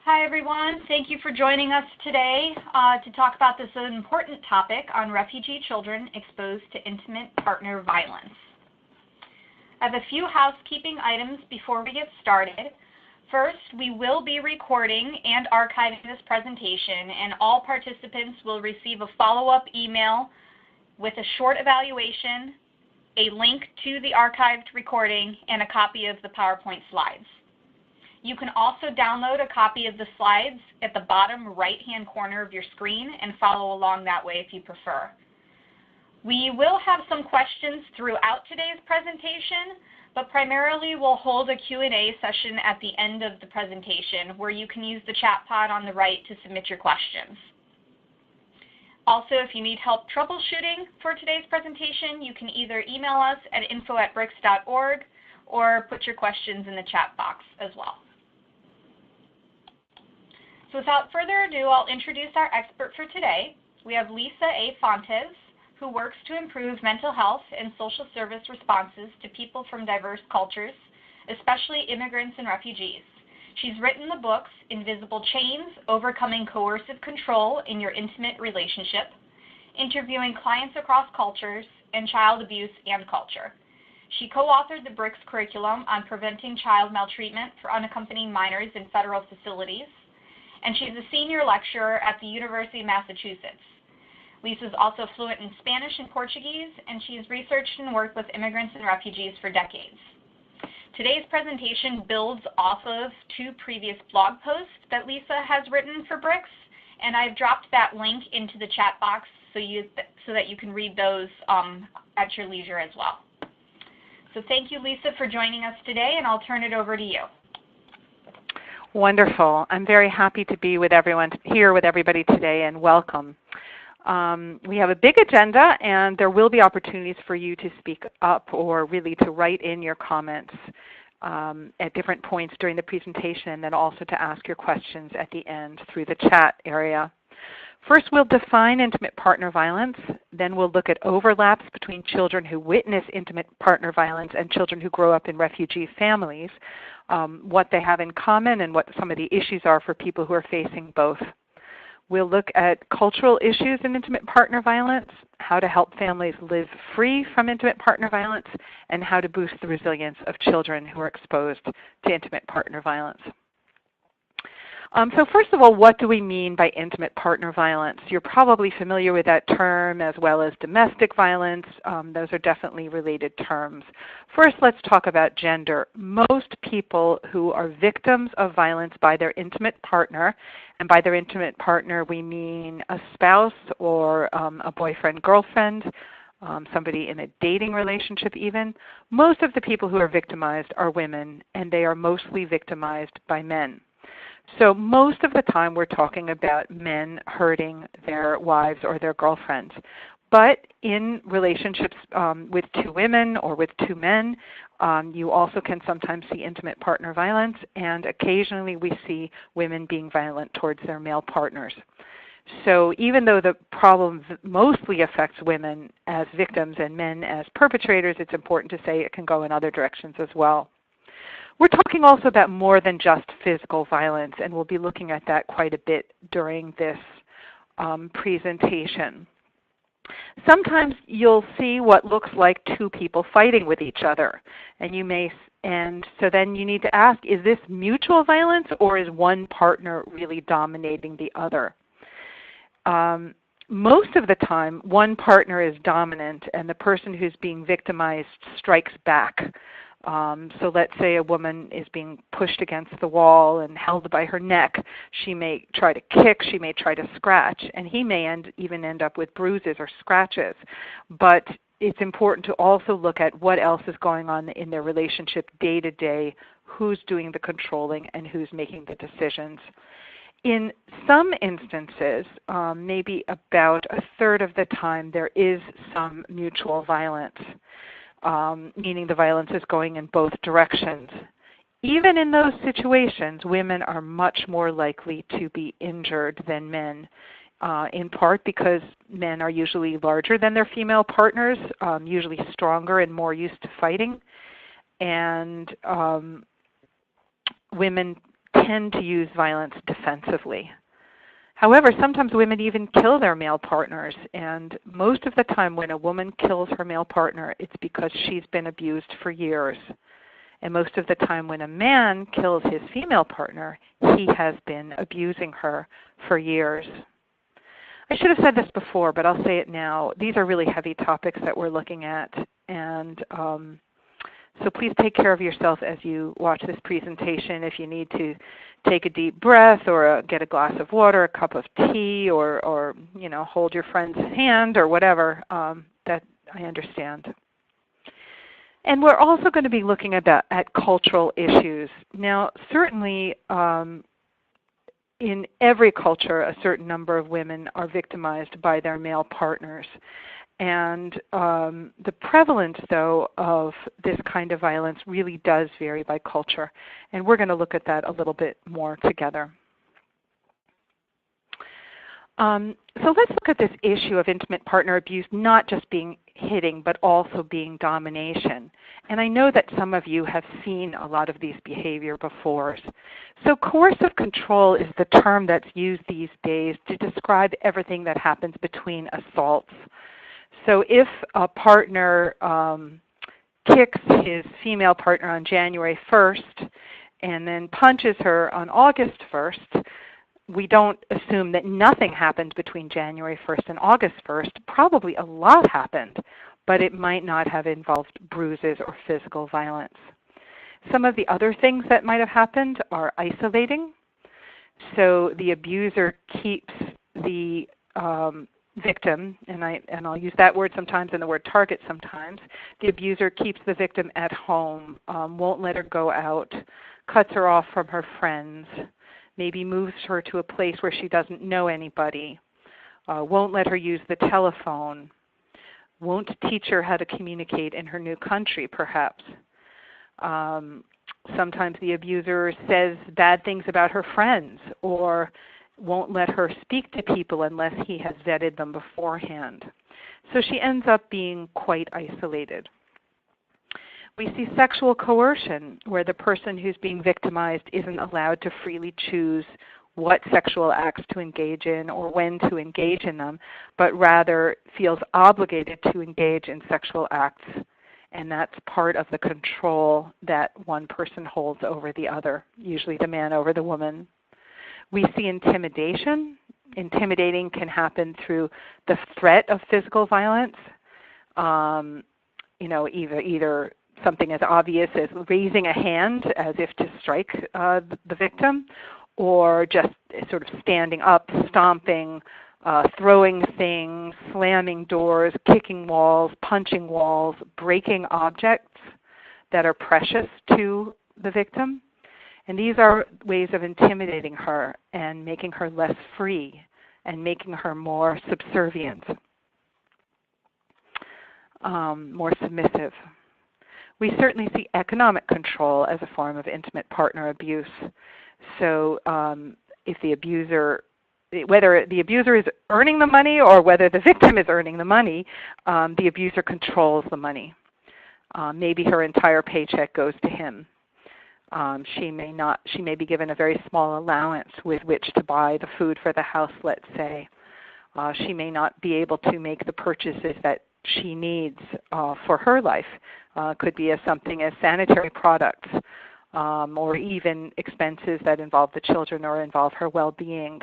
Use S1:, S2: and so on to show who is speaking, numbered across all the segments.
S1: Hi everyone, thank you for joining us today to talk about this important topic on refugee children exposed to intimate partner violence. I have a few housekeeping items before we get started. First, we will be recording and archiving this presentation, and all participants will receive a follow-up email with a short evaluation, a link to the archived recording, and a copy of the PowerPoint slides. You can also download a copy of the slides at the bottom right-hand corner of your screen and follow along that way if you prefer. We will have some questions throughout today's presentation, but primarily we'll hold a Q&A session at the end of the presentation where you can use the chat pod on the right to submit your questions. Also, if you need help troubleshooting for today's presentation, you can either email us at info@brycs.org or put your questions in the chat box as well. So without further ado, I'll introduce our expert for today. We have Lisa A. Fontes, who works to improve mental health and social service responses to people from diverse cultures, especially immigrants and refugees. She's written the books Invisible Chains, Overcoming Coercive Control in Your Intimate Relationship, Interviewing Clients Across Cultures, and Child Abuse and Culture. She co-authored the BRYCS curriculum on preventing child maltreatment for unaccompanied minors in federal facilities, and she's a senior lecturer at the University of Massachusetts. Lisa's also fluent in Spanish and Portuguese, and she has researched and worked with immigrants and refugees for decades. Today's presentation builds off of two previous blog posts that Lisa has written for BRYCS, and I've dropped that link into the chat box so that you can read those at your leisure as well. So thank you, Lisa, for joining us today, and I'll turn it over to you.
S2: Wonderful. I'm very happy to be with everyone here with everybody today, and welcome. We have a big agenda, and there will be opportunities for you to speak up or really to write in your comments at different points during the presentation, and then also to ask your questions at the end through the chat area. First, we'll define intimate partner violence. Then we'll look at overlaps between children who witness intimate partner violence and children who grow up in refugee families, what they have in common and what some of the issues are for people who are facing both. We'll look at cultural issues in intimate partner violence, how to help families live free from intimate partner violence, and how to boost the resilience of children who are exposed to intimate partner violence. So first of all, what do we mean by intimate partner violence? You're probably familiar with that term as well as domestic violence. Those are definitely related terms. First, let's talk about gender. Most people who are victims of violence by their intimate partner, and by their intimate partner we mean a spouse or a boyfriend-girlfriend, somebody in a dating relationship even, most of the people who are victimized are women, and they are mostly victimized by men. So most of the time we're talking about men hurting their wives or their girlfriends. But in relationships with two women or with two men, you also can sometimes see intimate partner violence, and occasionally we see women being violent towards their male partners. So even though the problem mostly affects women as victims and men as perpetrators, it's important to say it can go in other directions as well. We're talking also about more than just physical violence, and we'll be looking at that quite a bit during this presentation. Sometimes you'll see what looks like two people fighting with each other, and so then you need to ask, is this mutual violence or is one partner really dominating the other? Most of the time, one partner is dominant and the person who's being victimized strikes back. So let's say a woman is being pushed against the wall and held by her neck. She may try to kick, she may try to scratch, and he may even end up with bruises or scratches. But it's important to also look at what else is going on in their relationship day to day, who's doing the controlling and who's making the decisions. In some instances, maybe about a third of the time, there is some mutual violence. Meaning the violence is going in both directions. Even in those situations, women are much more likely to be injured than men, in part because men are usually larger than their female partners, usually stronger and more used to fighting, and women tend to use violence defensively. However, sometimes women even kill their male partners, and most of the time when a woman kills her male partner, it's because she's been abused for years. And most of the time when a man kills his female partner, he has been abusing her for years. I should have said this before, but I'll say it now. These are really heavy topics that we're looking at, and so please take care of yourself as you watch this presentation. If you need to take a deep breath or get a glass of water, a cup of tea, or hold your friend's hand or whatever, that I understand. And we're also going to be looking at cultural issues. Now, certainly in every culture, a certain number of women are victimized by their male partners. And the prevalence, though, of this kind of violence really does vary by culture. And we're going to look at that a little bit more together. So let's look at this issue of intimate partner abuse not just being hitting, but also being domination. And I know that some of you have seen a lot of these behavior before. So coercive control is the term that's used these days to describe everything that happens between assaults. So if a partner kicks his female partner on January 1st and then punches her on August 1st, we don't assume that nothing happened between January 1st and August 1st. Probably a lot happened, but it might not have involved bruises or physical violence. Some of the other things that might have happened are isolating. So the abuser keeps the victim, and I'll use that word sometimes and the word target sometimes. The abuser keeps the victim at home, won't let her go out, cuts her off from her friends, maybe moves her to a place where she doesn't know anybody, won't let her use the telephone, won't teach her how to communicate in her new country, perhaps. Sometimes the abuser says bad things about her friends or won't let her speak to people unless he has vetted them beforehand. So she ends up being quite isolated. We see sexual coercion, where the person who's being victimized isn't allowed to freely choose what sexual acts to engage in or when to engage in them, but rather feels obligated to engage in sexual acts. And that's part of the control that one person holds over the other, usually the man over the woman. We see intimidation. Intimidating can happen through the threat of physical violence, either something as obvious as raising a hand as if to strike the victim, or just sort of standing up, stomping, throwing things, slamming doors, kicking walls, punching walls, breaking objects that are precious to the victim. And these are ways of intimidating her and making her less free and making her more subservient, more submissive. We certainly see economic control as a form of intimate partner abuse. So if the abuser, whether the abuser is earning the money or whether the victim is earning the money, the abuser controls the money. Maybe her entire paycheck goes to him. She may be given a very small allowance with which to buy the food for the house, let's say. She may not be able to make the purchases that she needs for her life. Could be something as sanitary products or even expenses that involve the children or involve her well-being.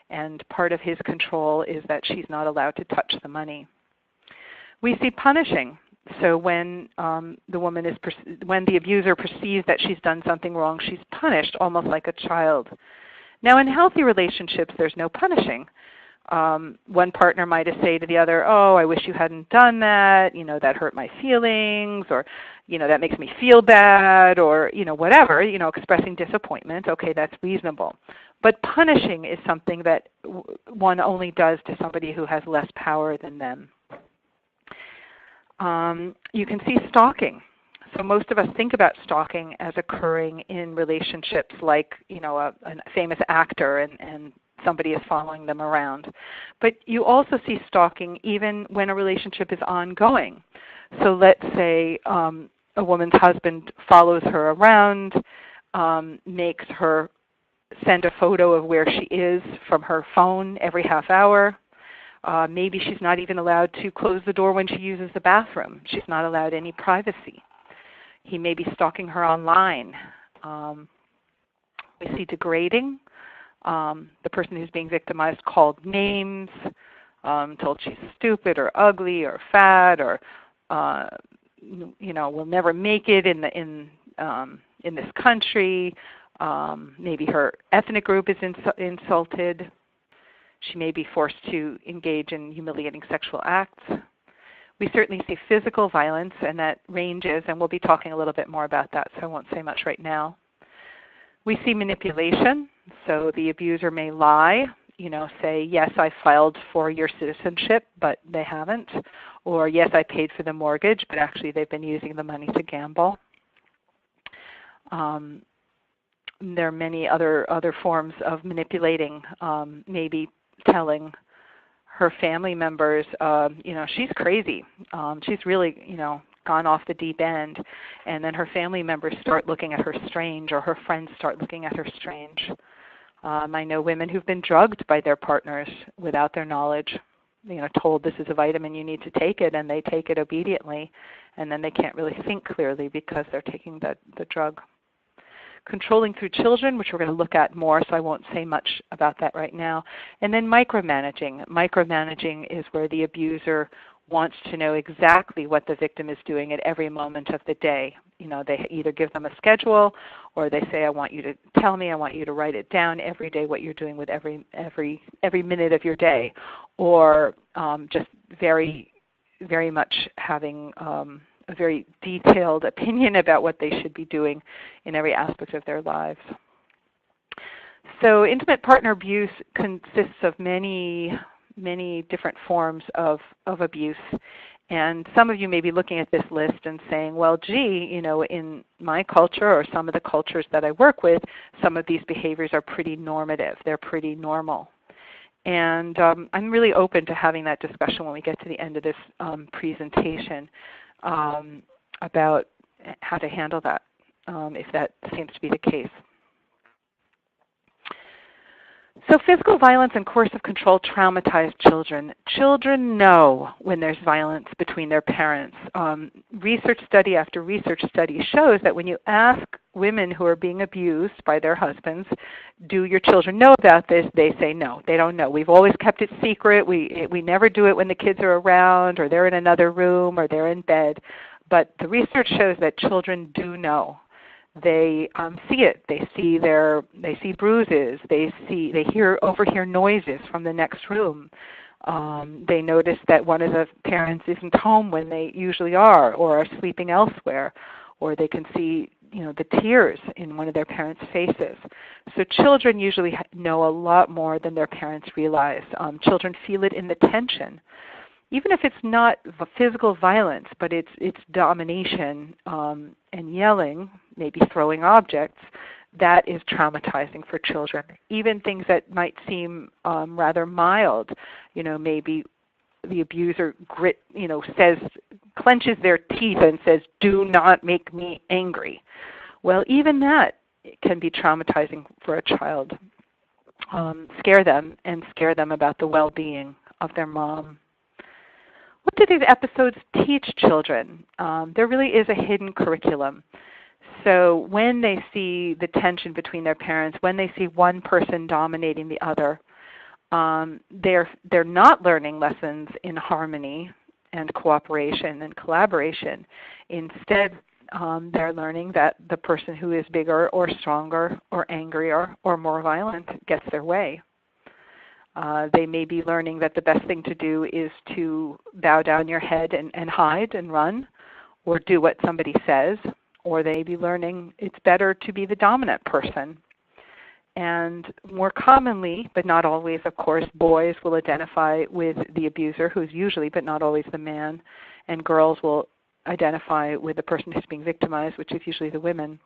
S2: And part of his control is that she's not allowed to touch the money. We see punishing. So when when the abuser perceives that she's done something wrong, she's punished almost like a child. Now, in healthy relationships, there's no punishing. One partner might say to the other, "Oh, I wish you hadn't done that. That hurt my feelings," or, "That makes me feel bad," or, whatever. Expressing disappointment. Okay, that's reasonable. But punishing is something that one only does to somebody who has less power than them. You can see stalking. So most of us think about stalking as occurring in relationships like, a famous actor and somebody is following them around. But you also see stalking even when a relationship is ongoing. So let's say a woman's husband follows her around, makes her send a photo of where she is from her phone every half hour. Maybe she's not even allowed to close the door when she uses the bathroom. She's not allowed any privacy. He may be stalking her online. We see degrading. The person who's being victimized called names, told she's stupid or ugly or fat or will never make it in this country. Maybe her ethnic group is insulted. She may be forced to engage in humiliating sexual acts. We certainly see physical violence, and that ranges, and we'll be talking a little bit more about that, so I won't say much right now. We see manipulation, so the abuser may lie, say, yes, I filed for your citizenship, but they haven't, or yes, I paid for the mortgage, but actually they've been using the money to gamble. There are many other forms of manipulating, maybe telling her family members, she's crazy. She's really, gone off the deep end. And then her family members start looking at her strange, or her friends start looking at her strange. I know women who've been drugged by their partners without their knowledge, told this is a vitamin, you need to take it, and they take it obediently. And then they can't really think clearly because they're taking the drug. Controlling through children, which we're going to look at more, so I won't say much about that right now. And then micromanaging. Micromanaging is where the abuser wants to know exactly what the victim is doing at every moment of the day. They either give them a schedule, or they say, I want you to tell me, I want you to write it down every day what you're doing with every minute of your day, or just very, very much having a very detailed opinion about what they should be doing in every aspect of their lives. So intimate partner abuse consists of many different forms of abuse. And some of you may be looking at this list and saying, well, gee, in my culture or some of the cultures that I work with, some of these behaviors are pretty normative. They're pretty normal. And I'm really open to having that discussion when we get to the end of this presentation. About how to handle that, if that seems to be the case. So physical violence and coercive control traumatize children. Children know when there's violence between their parents. Research study after research study shows that when you ask women who are being abused by their husbands, do your children know about this? They say no, they don't know. We've always kept it secret. We never do it when the kids are around, or they're in another room, or they're in bed. But the research shows that children do know. They see it. They see bruises. They overhear noises from the next room. They notice that one of the parents isn't home when they usually are, or are sleeping elsewhere, or they can see the tears in one of their parents' faces. So children usually know a lot more than their parents realize. Children feel it in the tension. Even if it's not physical violence, but it's domination and yelling, maybe throwing objects, that is traumatizing for children. Even things that might seem rather mild, maybe the abuser clenches their teeth and says, "Do not make me angry." Well, even that can be traumatizing for a child. Scare them about the well-being of their mom. What do these episodes teach children? There really is a hidden curriculum. So when they see the tension between their parents, when they see one person dominating the other, they're not learning lessons in harmony and cooperation and collaboration. Instead, they're learning that the person who is bigger or stronger or angrier or more violent gets their way. They may be learning that the best thing to do is to bow down your head and hide and run, or do what somebody says, or they may be learning it's better to be the dominant person. And more commonly, but not always, of course, boys will identify with the abuser, who's usually but not always the man, and girls will identify with the person who's being victimized, which is usually the women.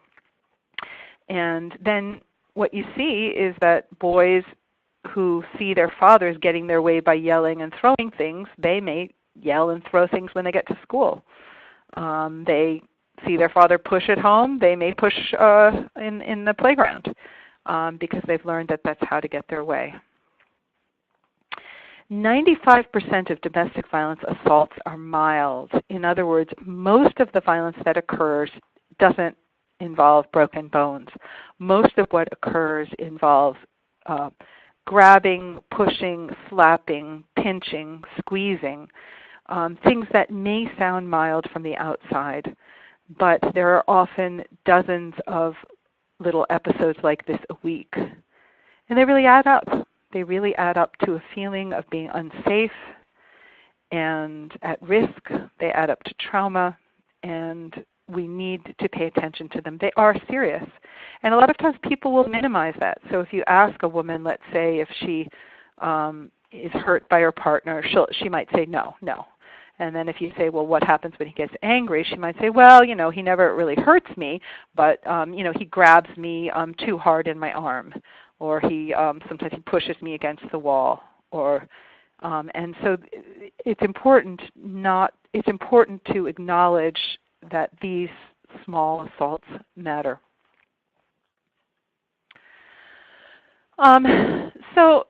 S2: And then what you see is that boys who see their fathers getting their way by yelling and throwing things, they may yell and throw things when they get to school. They see their father push at home, they may push in the playground. because they've learned that that's how to get their way. 95% of domestic violence assaults are mild. In other words, most of the violence that occurs doesn't involve broken bones. Most of what occurs involves grabbing, pushing, slapping, pinching, squeezing, things that may sound mild from the outside, but there are often dozens of little episodes like this a week. And they really add up. They really add up to a feeling of being unsafe and at risk. They add up to trauma, and we need to pay attention to them. They are serious. And a lot of times people will minimize that. So if you ask a woman, let's say, if she is hurt by her partner, she might say no. And then if you say, well, what happens when he gets angry? She might say, well, he never really hurts me, but, he grabs me too hard in my arm, or sometimes he pushes me against the wall, and so it's important to acknowledge that these small assaults matter. So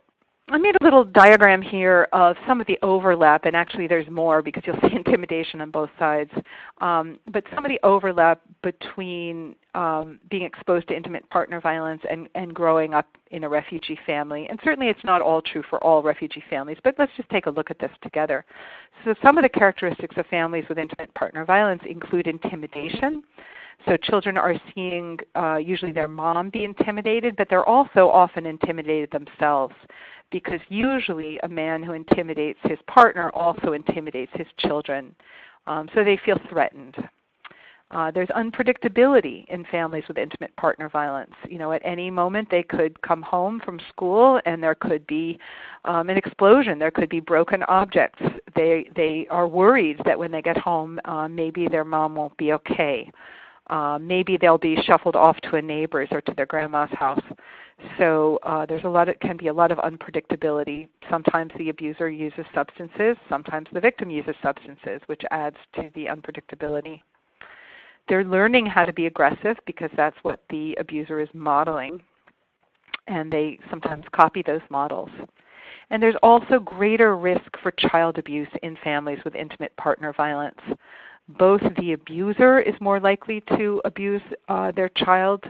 S2: I made a little diagram here of some of the overlap, and actually there's more because you'll see intimidation on both sides, but some of the overlap between being exposed to intimate partner violence and growing up in a refugee family. And certainly it's not all true for all refugee families, but let's just take a look at this together. So some of the characteristics of families with intimate partner violence include intimidation. So children are seeing usually their mom be intimidated, but they're also often intimidated themselves, because usually a man who intimidates his partner also intimidates his children. So they feel threatened. There's unpredictability in families with intimate partner violence. At any moment they could come home from school and there could be an explosion. There could be broken objects. They are worried that when they get home, maybe their mom won't be okay. Maybe they'll be shuffled off to a neighbor's or to their grandma's house. So can be a lot of unpredictability. Sometimes the abuser uses substances. Sometimes the victim uses substances, which adds to the unpredictability. They're learning how to be aggressive because that's what the abuser is modeling, and they sometimes copy those models. And there's also greater risk for child abuse in families with intimate partner violence. Both the abuser is more likely to abuse their child,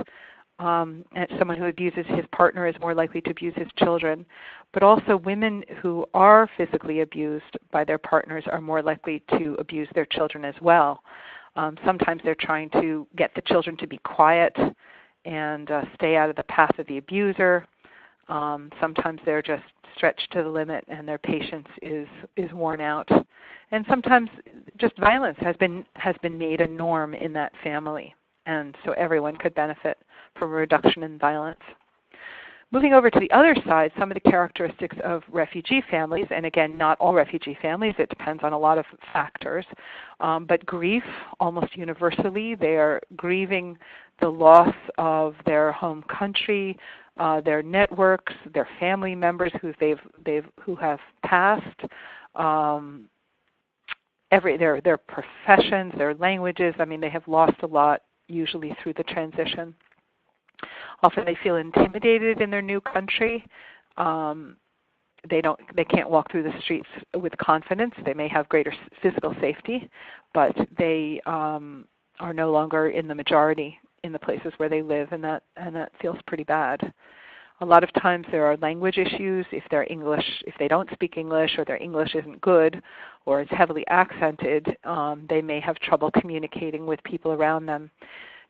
S2: and someone who abuses his partner is more likely to abuse his children, but also women who are physically abused by their partners are more likely to abuse their children as well. Sometimes they're trying to get the children to be quiet and stay out of the path of the abuser. Sometimes they're just stretched to the limit and their patience is worn out. And sometimes just violence has been made a norm in that family, and so everyone could benefit from a reduction in violence. Moving over to the other side, some of the characteristics of refugee families, and again, not all refugee families, it depends on a lot of factors, but grief, almost universally, they are grieving the loss of their home country, their networks, their family members who have passed, their professions, their languages. I mean, they have lost a lot, usually through the transition. Often they feel intimidated in their new country. They can't walk through the streets with confidence. They may have greater physical safety, but they are no longer in the majority in the places where they live, and that feels pretty bad. A lot of times there are language issues. If they don't speak English, or their English isn't good, or it's heavily accented, they may have trouble communicating with people around them.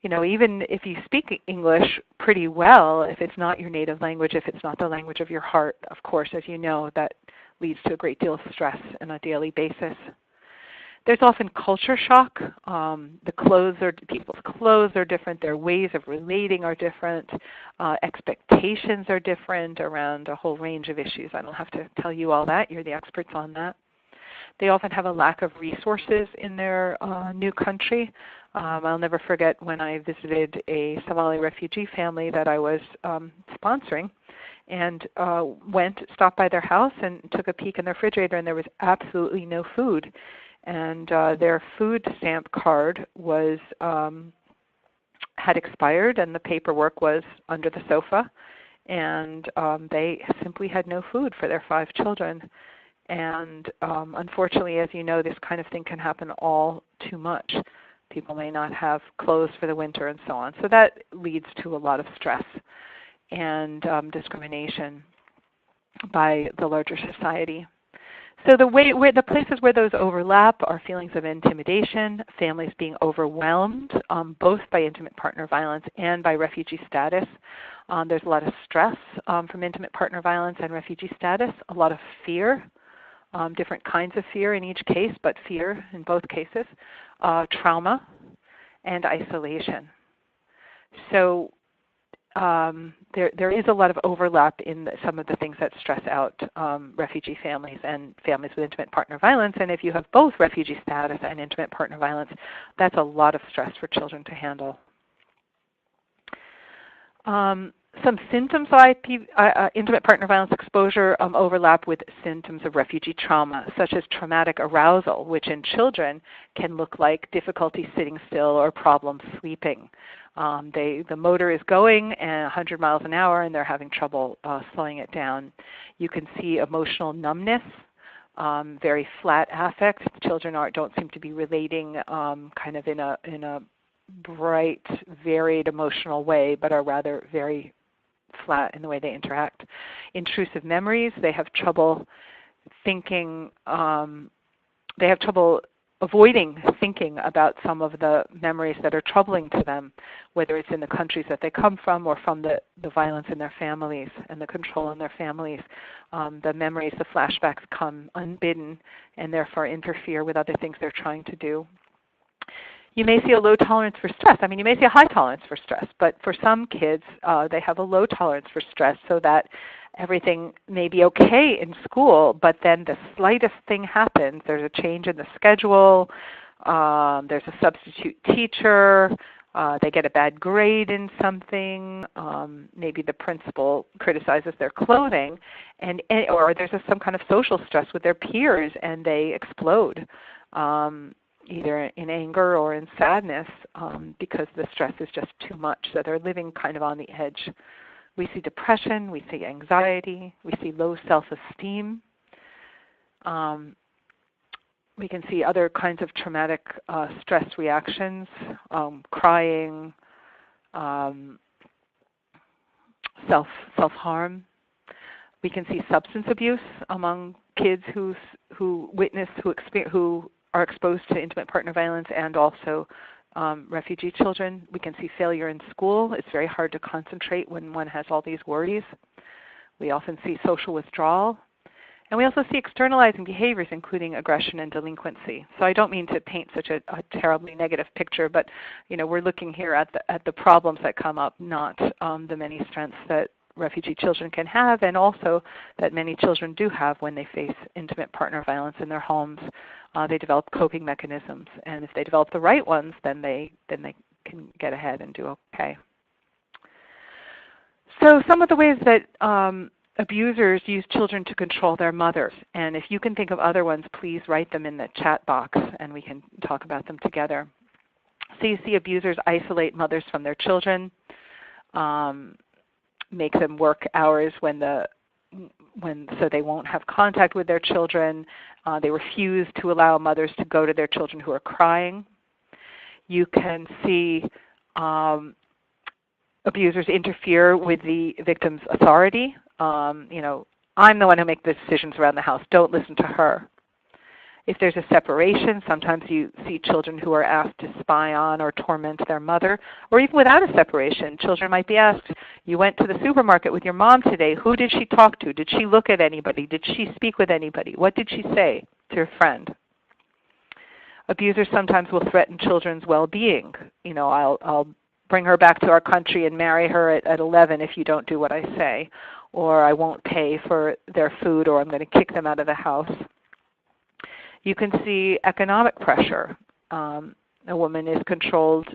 S2: Even if you speak English pretty well, if it's not your native language, if it's not the language of your heart, of course, as you know, that leads to a great deal of stress on a daily basis. There's often culture shock. People's clothes are different. Their ways of relating are different. Expectations are different around a whole range of issues. I don't have to tell you all that. You're the experts on that. They often have a lack of resources in their new country. I'll never forget when I visited a Somali refugee family that I was sponsoring, and stopped by their house and took a peek in their refrigerator, and there was absolutely no food. And their food stamp card had expired and the paperwork was under the sofa, and they simply had no food for their 5 children. And unfortunately, as you know, this kind of thing can happen all too much. People may not have clothes for the winter and so on. So that leads to a lot of stress and discrimination by the larger society. So the places where those overlap are feelings of intimidation, families being overwhelmed, both by intimate partner violence and by refugee status. There's a lot of stress from intimate partner violence and refugee status, a lot of fear, different kinds of fear in each case, but fear in both cases, trauma, and isolation. So there is a lot of overlap in some of the things that stress out refugee families and families with intimate partner violence. And if you have both refugee status and intimate partner violence, that's a lot of stress for children to handle. Some symptoms of intimate partner violence exposure overlap with symptoms of refugee trauma, such as traumatic arousal, which in children can look like difficulty sitting still or problems sleeping. The motor is going at 100 miles an hour and they're having trouble slowing it down. You can see emotional numbness, very flat affect. Children don't seem to be relating kind of in a bright, varied emotional way, but are rather very flat in the way they interact. Intrusive memories, they have trouble thinking, they have trouble avoiding thinking about some of the memories that are troubling to them, whether it's in the countries that they come from or from the violence in their families and the control in their families. The memories, the flashbacks come unbidden and therefore interfere with other things they're trying to do. You may see a low tolerance for stress. I mean, you may see a high tolerance for stress, but for some kids, they have a low tolerance for stress so that everything may be okay in school, but then the slightest thing happens. There's a change in the schedule. There's a substitute teacher. They get a bad grade in something. Maybe the principal criticizes their clothing, or there's some kind of social stress with their peers, and they explode. Either in anger or in sadness because the stress is just too much. So they're living kind of on the edge. We see depression, we see anxiety, we see low self-esteem. We can see other kinds of traumatic stress reactions, crying, self-harm. We can see substance abuse among kids who are exposed to intimate partner violence and also refugee children. We can see failure in school. It's very hard to concentrate when one has all these worries. We often see social withdrawal. And we also see externalizing behaviors, including aggression and delinquency. So I don't mean to paint such a terribly negative picture, but we're looking here at the problems that come up, not the many strengths that refugee children can have, and also that many children do have when they face intimate partner violence in their homes. They develop coping mechanisms, and if they develop the right ones, then they can get ahead and do okay. So some of the ways that abusers use children to control their mothers, and if you can think of other ones, please write them in the chat box, and we can talk about them together. So you see abusers isolate mothers from their children, make them work hours so they won't have contact with their children. They refuse to allow mothers to go to their children who are crying. You can see abusers interfere with the victim's authority. I'm the one who makes the decisions around the house. Don't listen to her. If there's a separation, sometimes you see children who are asked to spy on or torment their mother, or even without a separation, children might be asked, you went to the supermarket with your mom today, who did she talk to? Did she look at anybody? Did she speak with anybody? What did she say to her friend? Abusers sometimes will threaten children's well-being. I'll bring her back to our country and marry her at 11 if you don't do what I say, or I won't pay for their food, or I'm going to kick them out of the house. You can see economic pressure. A woman is controlled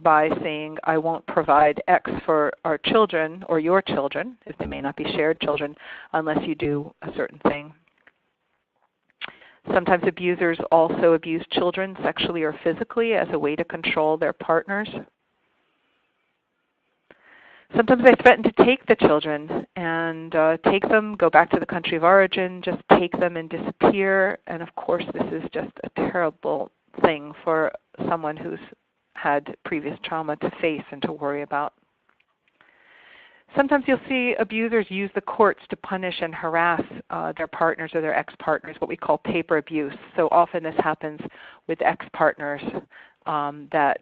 S2: by saying, I won't provide X for our children or your children, if they may not be shared children, unless you do a certain thing. Sometimes abusers also abuse children sexually or physically as a way to control their partners. Sometimes they threaten to take the children and take them, go back to the country of origin, just take them and disappear. And of course, this is just a terrible thing for someone who's had previous trauma to face and to worry about. Sometimes you'll see abusers use the courts to punish and harass their partners or their ex-partners, what we call paper abuse. So often this happens with ex-partners that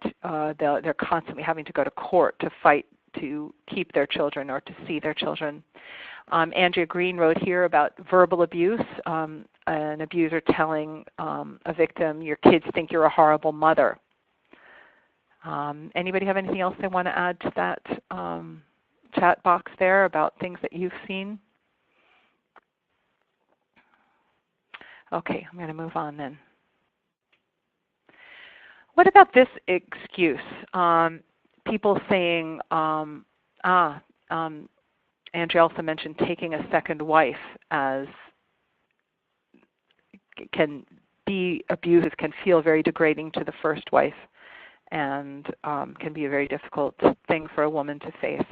S2: they're constantly having to go to court to fight to keep their children or to see their children. Andrea Green wrote here about verbal abuse, an abuser telling a victim, your kids think you're a horrible mother. Anybody have anything else they want to add to that chat box there about things that you've seen? Okay, I'm going to move on then. What about this excuse? People saying, Andrea also mentioned taking a second wife as can be abusive, can feel very degrading to the first wife, and can be a very difficult thing for a woman to face.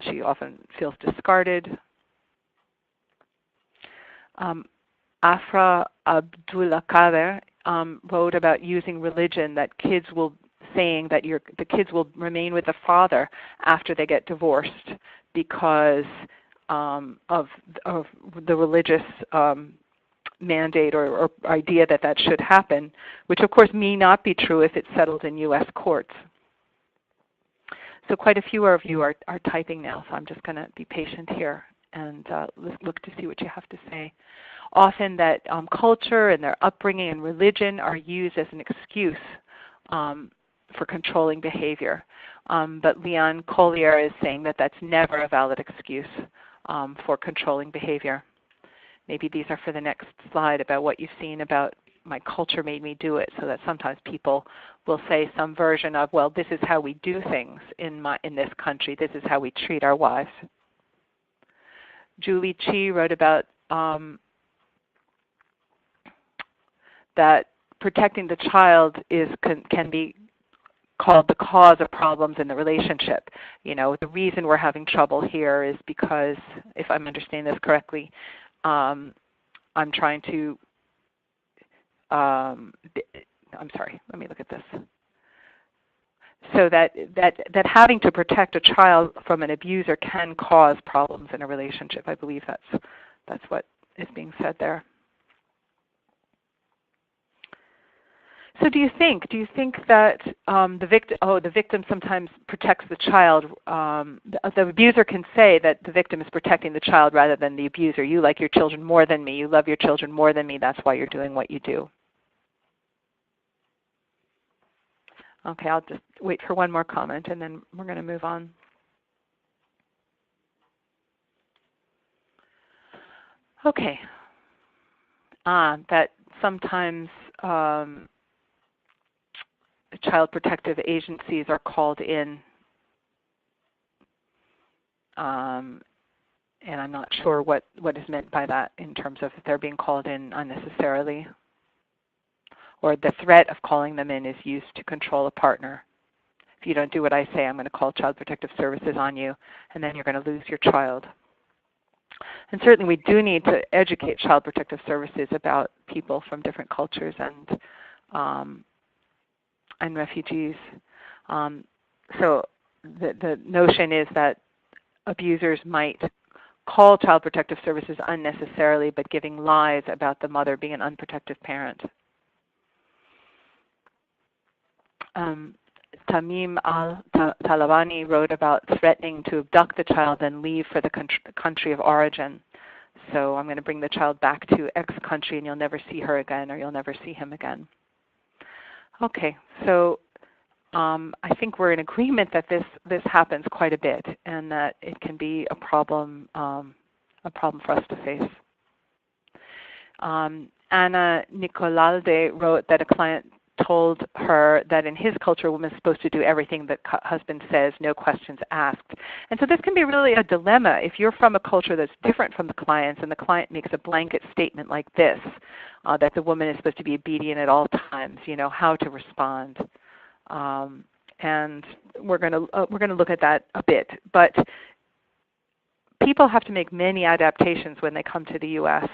S2: She often feels discarded. Afra Abdullah Kader wrote about using religion, that kids will saying that the kids will remain with the father after they get divorced because of the religious mandate or idea that that should happen, which of course may not be true if it's settled in U.S. courts. So quite a few of you are typing now, so I'm just going to be patient here and look to see what you have to say. Often that culture and their upbringing and religion are used as an excuse for controlling behavior. But Leon Collier is saying that that's never a valid excuse for controlling behavior. Maybe these are for the next slide about what you've seen about my culture made me do it, so that sometimes people will say some version of, well, this is how we do things in this country. This is how we treat our wives. Julie Chi wrote about that protecting the child can be called the cause of problems in the relationship. You know, the reason we're having trouble here is because, if I'm understanding this correctly, I'm trying to, I'm sorry, let me look at this. So that having to protect a child from an abuser can cause problems in a relationship. I believe that's what is being said there. So do you think that the victim sometimes protects the child? The abuser can say that the victim is protecting the child rather than the abuser. You like your children more than me. You love your children more than me. That's why you're doing what you do. Okay, I'll just wait for one more comment and then we're going to move on. Okay. That sometimes child protective agencies are called in, and I'm not sure what is meant by that in terms of if they're being called in unnecessarily, or the threat of calling them in is used to control a partner. If you don't do what I say, I'm going to call Child Protective Services on you, and then you're going to lose your child. And certainly we do need to educate Child Protective Services about people from different cultures and refugees. So the notion is that abusers might call Child Protective Services unnecessarily, but giving lies about the mother being an unprotective parent. Tamim al-Talabani wrote about threatening to abduct the child and leave for the country of origin. So I'm going to bring the child back to X country and you'll never see her again, or you'll never see him again. Okay, so I think we're in agreement that this happens quite a bit, and that it can be a problem for us to face. Anna Nicolalde wrote that a client told her that in his culture, a woman is supposed to do everything that husband says, no questions asked. And so this can be really a dilemma if you're from a culture that's different from the client's, and the client makes a blanket statement like this, that the woman is supposed to be obedient at all times, you know, how to respond. and we're going to look at that a bit. But people have to make many adaptations when they come to the U.S.,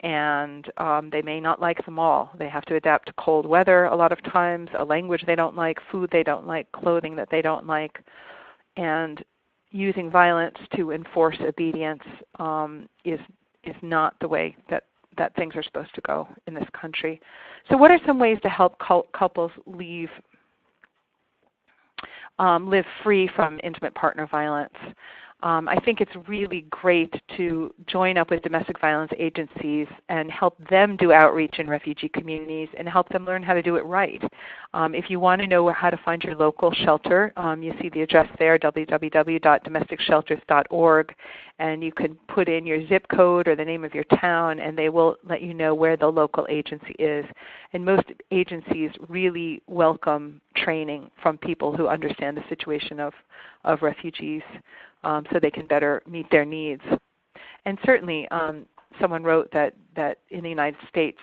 S2: and they may not like them all. They have to adapt to cold weather a lot of times, a language they don't like, food they don't like, clothing that they don't like, and using violence to enforce obedience is not the way that things are supposed to go in this country. So what are some ways to help couples live free from intimate partner violence? I think it's really great to join up with domestic violence agencies and help them do outreach in refugee communities and help them learn how to do it right. If you want to know how to find your local shelter, you see the address there, www.domesticshelters.org, and you can put in your zip code or the name of your town, and they will let you know where the local agency is. And most agencies really welcome training from people who understand the situation of refugees, so they can better meet their needs. And certainly, someone wrote that in the United States,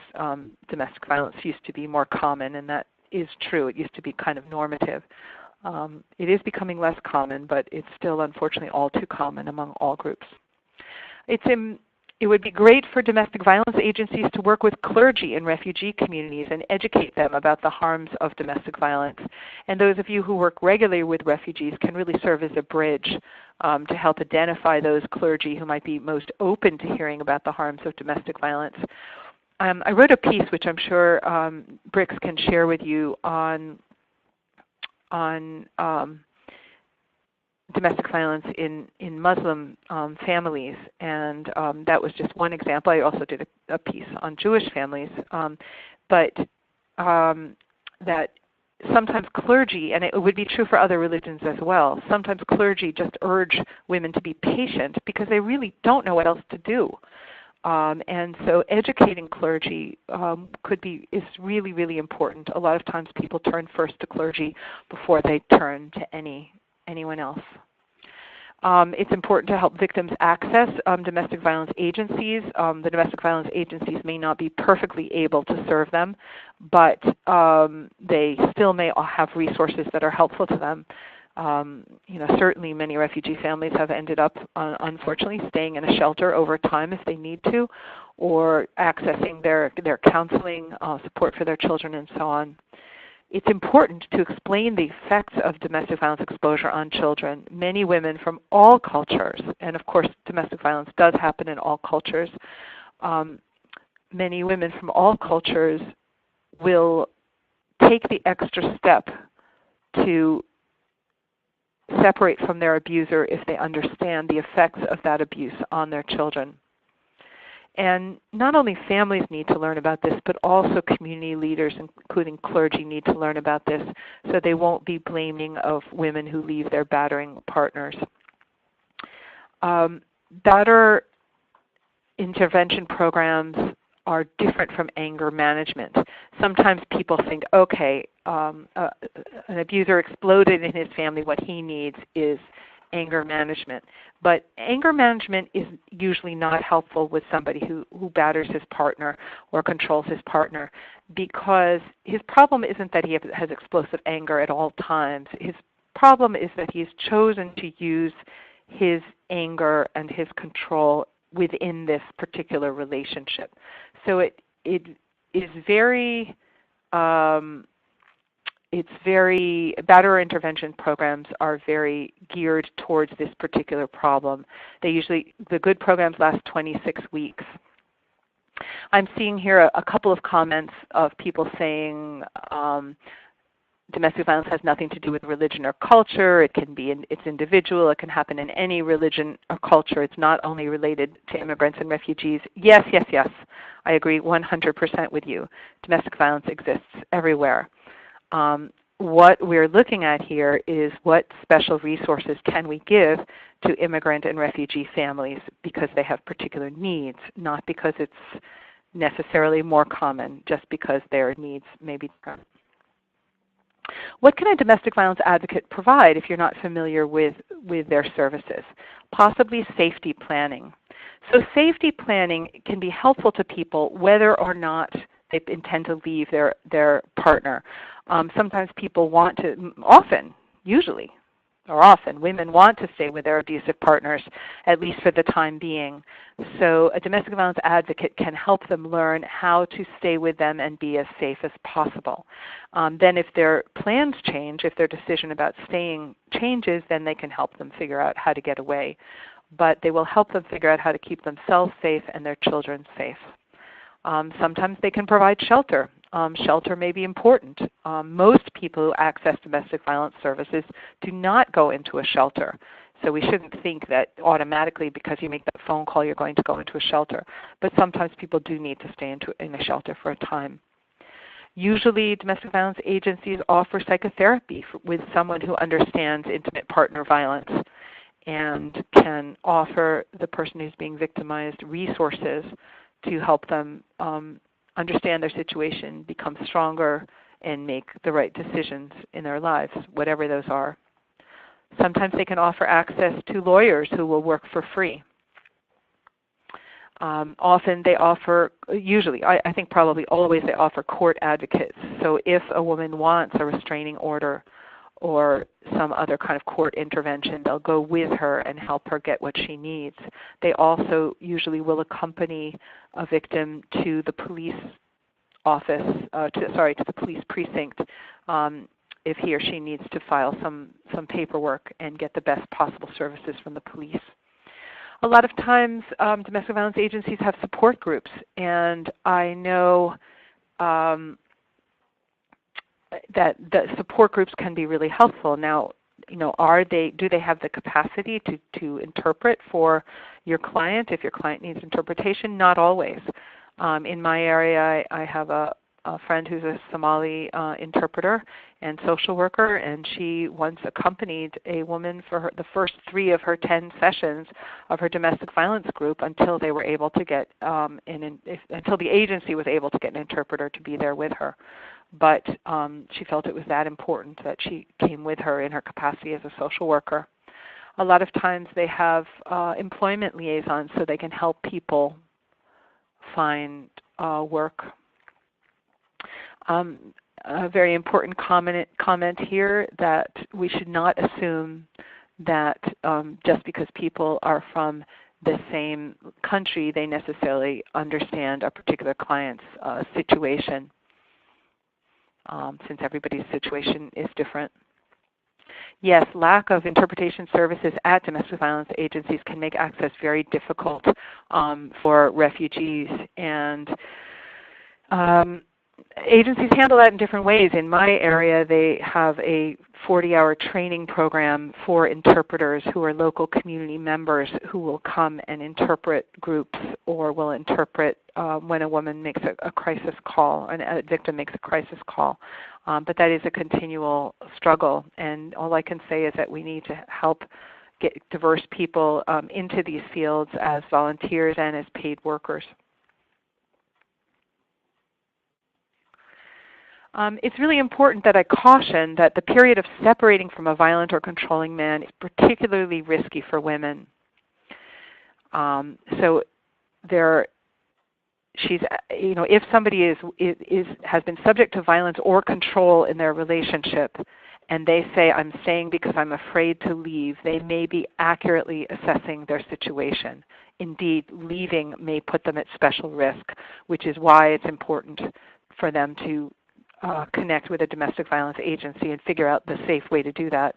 S2: domestic violence used to be more common, and that is true. It used to be kind of normative. It is becoming less common, but it's still unfortunately all too common among all groups. It would be great for domestic violence agencies to work with clergy in refugee communities and educate them about the harms of domestic violence. And those of you who work regularly with refugees can really serve as a bridge to help identify those clergy who might be most open to hearing about the harms of domestic violence. I wrote a piece which I'm sure BRYCS can share with you on domestic violence in Muslim families, and that was just one example. I also did a piece on Jewish families, but that sometimes clergy, and it would be true for other religions as well, sometimes clergy just urge women to be patient because they really don't know what else to do. And so educating clergy is really, really important. A lot of times people turn first to clergy before they turn to anyone else. It's important to help victims access domestic violence agencies. The domestic violence agencies may not be perfectly able to serve them, but they still may have resources that are helpful to them. Certainly many refugee families have ended up, unfortunately, staying in a shelter over time if they need to, or accessing their counseling, support for their children, and so on. It's important to explain the effects of domestic violence exposure on children. Many women from all cultures, and of course domestic violence does happen in all cultures, many women from all cultures will take the extra step to separate from their abuser if they understand the effects of that abuse on their children. And not only families need to learn about this, but also community leaders, including clergy, need to learn about this so they won't be blaming of women who leave their battering partners. Batter intervention programs are different from anger management. Sometimes people think, okay, an abuser exploded in his family, what he needs is anger management. But anger management is usually not helpful with somebody who batters his partner or controls his partner, because his problem isn't that he has explosive anger at all times. His problem is that he's chosen to use his anger and his control within this particular relationship. So it is very batterer intervention programs are very geared towards this particular problem. The good programs last 26 weeks. I'm seeing here a couple of comments of people saying domestic violence has nothing to do with religion or culture. It's individual. It can happen in any religion or culture. It's not only related to immigrants and refugees. Yes. I agree 100% with you. Domestic violence exists everywhere. What we're looking at here is what special resources can we give to immigrant and refugee families because they have particular needs, not because it's necessarily more common, just because their needs may be different. What can a domestic violence advocate provide if you're not familiar with their services? Possibly safety planning. So safety planning can be helpful to people whether or not they intend to leave their partner. Sometimes people want to, often, women want to stay with their abusive partners, at least for the time being. So a domestic violence advocate can help them learn how to stay with them and be as safe as possible. Then if their plans change, if their decision about staying changes, then they can help them figure out how to get away. But they will help them figure out how to keep themselves safe and their children safe. Sometimes they can provide shelter. Shelter may be important. Most people who access domestic violence services do not go into a shelter. So we shouldn't think that automatically because you make that phone call you're going to go into a shelter. But sometimes people do need to stay in a shelter for a time. Usually domestic violence agencies offer psychotherapy with someone who understands intimate partner violence and can offer the person who's being victimized resources to help them understand their situation, become stronger, and make the right decisions in their lives, whatever those are. Sometimes they can offer access to lawyers who will work for free. Often they offer, usually, I think probably always they offer court advocates. So if a woman wants a restraining order or some other kind of court intervention, they'll go with her and help her get what she needs. They also usually will accompany a victim to the police office, to the police precinct if he or she needs to file some paperwork and get the best possible services from the police. A lot of times domestic violence agencies have support groups, and I know that the support groups can be really helpful. Now, do they have the capacity to interpret for your client if your client needs interpretation? Not always. In my area, I have a friend who's a Somali interpreter and social worker, and she once accompanied a woman for the first 3 of her 10 sessions of her domestic violence group until they were able to get until the agency was able to get an interpreter to be there with her. But she felt it was that important that she came with her in her capacity as a social worker. A lot of times they have employment liaisons so they can help people find work. A very important comment here that we should not assume that just because people are from the same country, they necessarily understand a particular client's situation, since everybody's situation is different. Yes, lack of interpretation services at domestic violence agencies can make access very difficult for refugees, and agencies handle that in different ways. In my area, they have a 40-hour training program for interpreters who are local community members who will come and interpret groups or will interpret when a woman makes a crisis call, a victim makes a crisis call. But that is a continual struggle, and all I can say is that we need to help get diverse people into these fields as volunteers and as paid workers. It's really important that I caution that the period of separating from a violent or controlling man is particularly risky for women. So if somebody has been subject to violence or control in their relationship, and they say, "I'm staying because I'm afraid to leave," they may be accurately assessing their situation. Indeed, leaving may put them at special risk, which is why it's important for them to connect with a domestic violence agency and figure out the safe way to do that.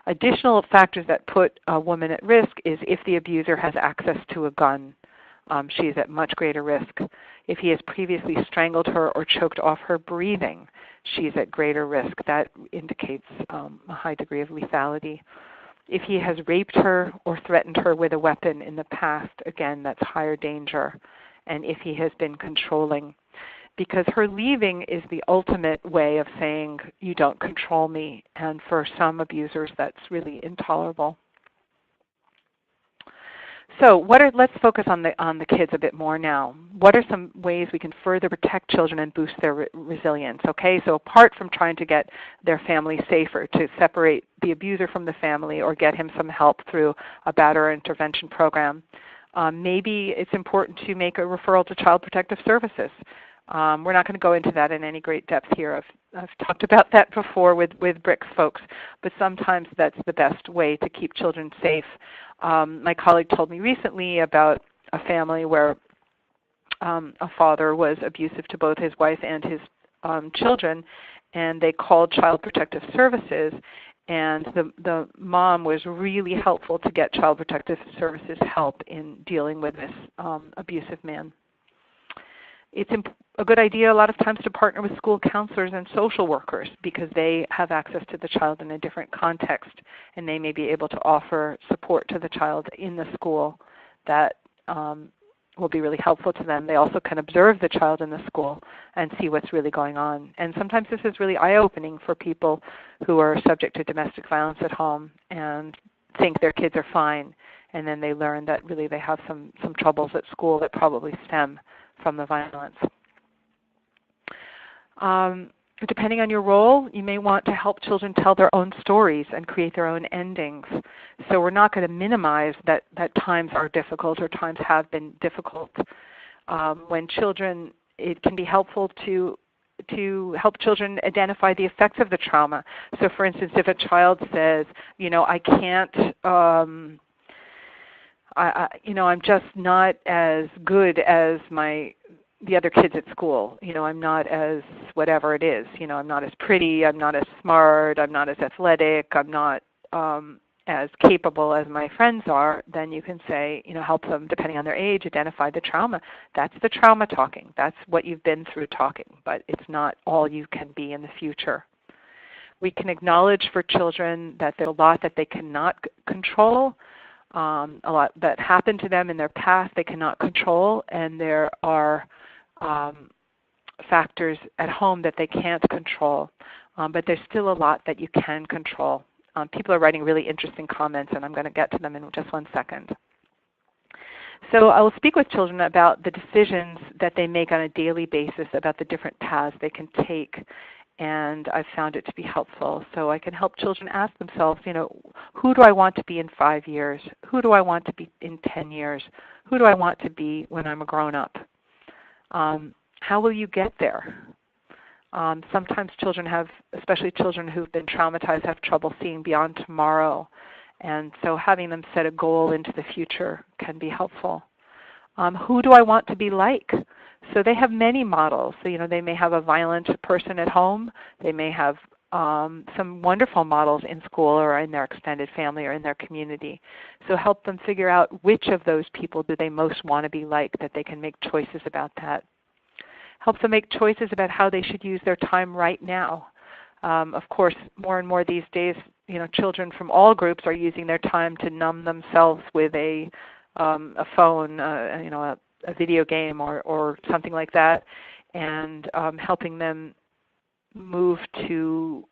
S2: Additional factors that put a woman at risk is if the abuser has access to a gun. She is at much greater risk. If he has previously strangled her or choked off her breathing, she is at greater risk. That indicates a high degree of lethality. If he has raped her or threatened her with a weapon in the past, again, that's higher danger. And if he has been controlling, because her leaving is the ultimate way of saying, "You don't control me," and for some abusers that's really intolerable. So let's focus on the kids a bit more now. What are some ways we can further protect children and boost their resilience? Okay, so apart from trying to get their family safer, to separate the abuser from the family or get him some help through a batterer intervention program, maybe it's important to make a referral to Child Protective Services. We're not going to go into that in any great depth here. I've talked about that before with BRYCS folks, but sometimes that's the best way to keep children safe. My colleague told me recently about a family where a father was abusive to both his wife and his children, and they called Child Protective Services, and the mom was really helpful to get Child Protective Services help in dealing with this abusive man. It's a good idea a lot of times to partner with school counselors and social workers because they have access to the child in a different context, and they may be able to offer support to the child in the school that will be really helpful to them. They also can observe the child in the school and see what's really going on. And sometimes this is really eye-opening for people who are subject to domestic violence at home and think their kids are fine, and then they learn that really they have some troubles at school that probably stem from the violence. Depending on your role, you may want to help children tell their own stories and create their own endings. So we're not going to minimize that times are difficult or times have been difficult. When children, it can be helpful to help children identify the effects of the trauma. So for instance, if a child says, I can't, I'm just not as good as the other kids at school. I'm not as whatever it is. I'm not as pretty, I'm not as smart, I'm not as athletic, I'm not as capable as my friends are, then you can say, help them, depending on their age, identify the trauma. That's the trauma talking. That's what you've been through talking, but it's not all you can be in the future. We can acknowledge for children that there's a lot that they cannot control, a lot that happened to them in their past they cannot control, and there are factors at home that they can't control, but there's still a lot that you can control. People are writing really interesting comments, and I'm going to get to them in just one second. So I will speak with children about the decisions that they make on a daily basis about the different paths they can take, and I've found it to be helpful. So I can help children ask themselves, who do I want to be in 5 years? Who do I want to be in 10 years? Who do I want to be when I'm a grown-up? How will you get there? Sometimes children have, especially children who've been traumatized, have trouble seeing beyond tomorrow. And so having them set a goal into the future can be helpful. Who do I want to be like? So they have many models. So, they may have a violent person at home. They may have some wonderful models in school or in their extended family or in their community. So help them figure out which of those people do they most want to be like, that they can make choices about that. Help them make choices about how they should use their time right now. Of course, more and more these days, children from all groups are using their time to numb themselves with a phone, a video game or something like that, and helping them move to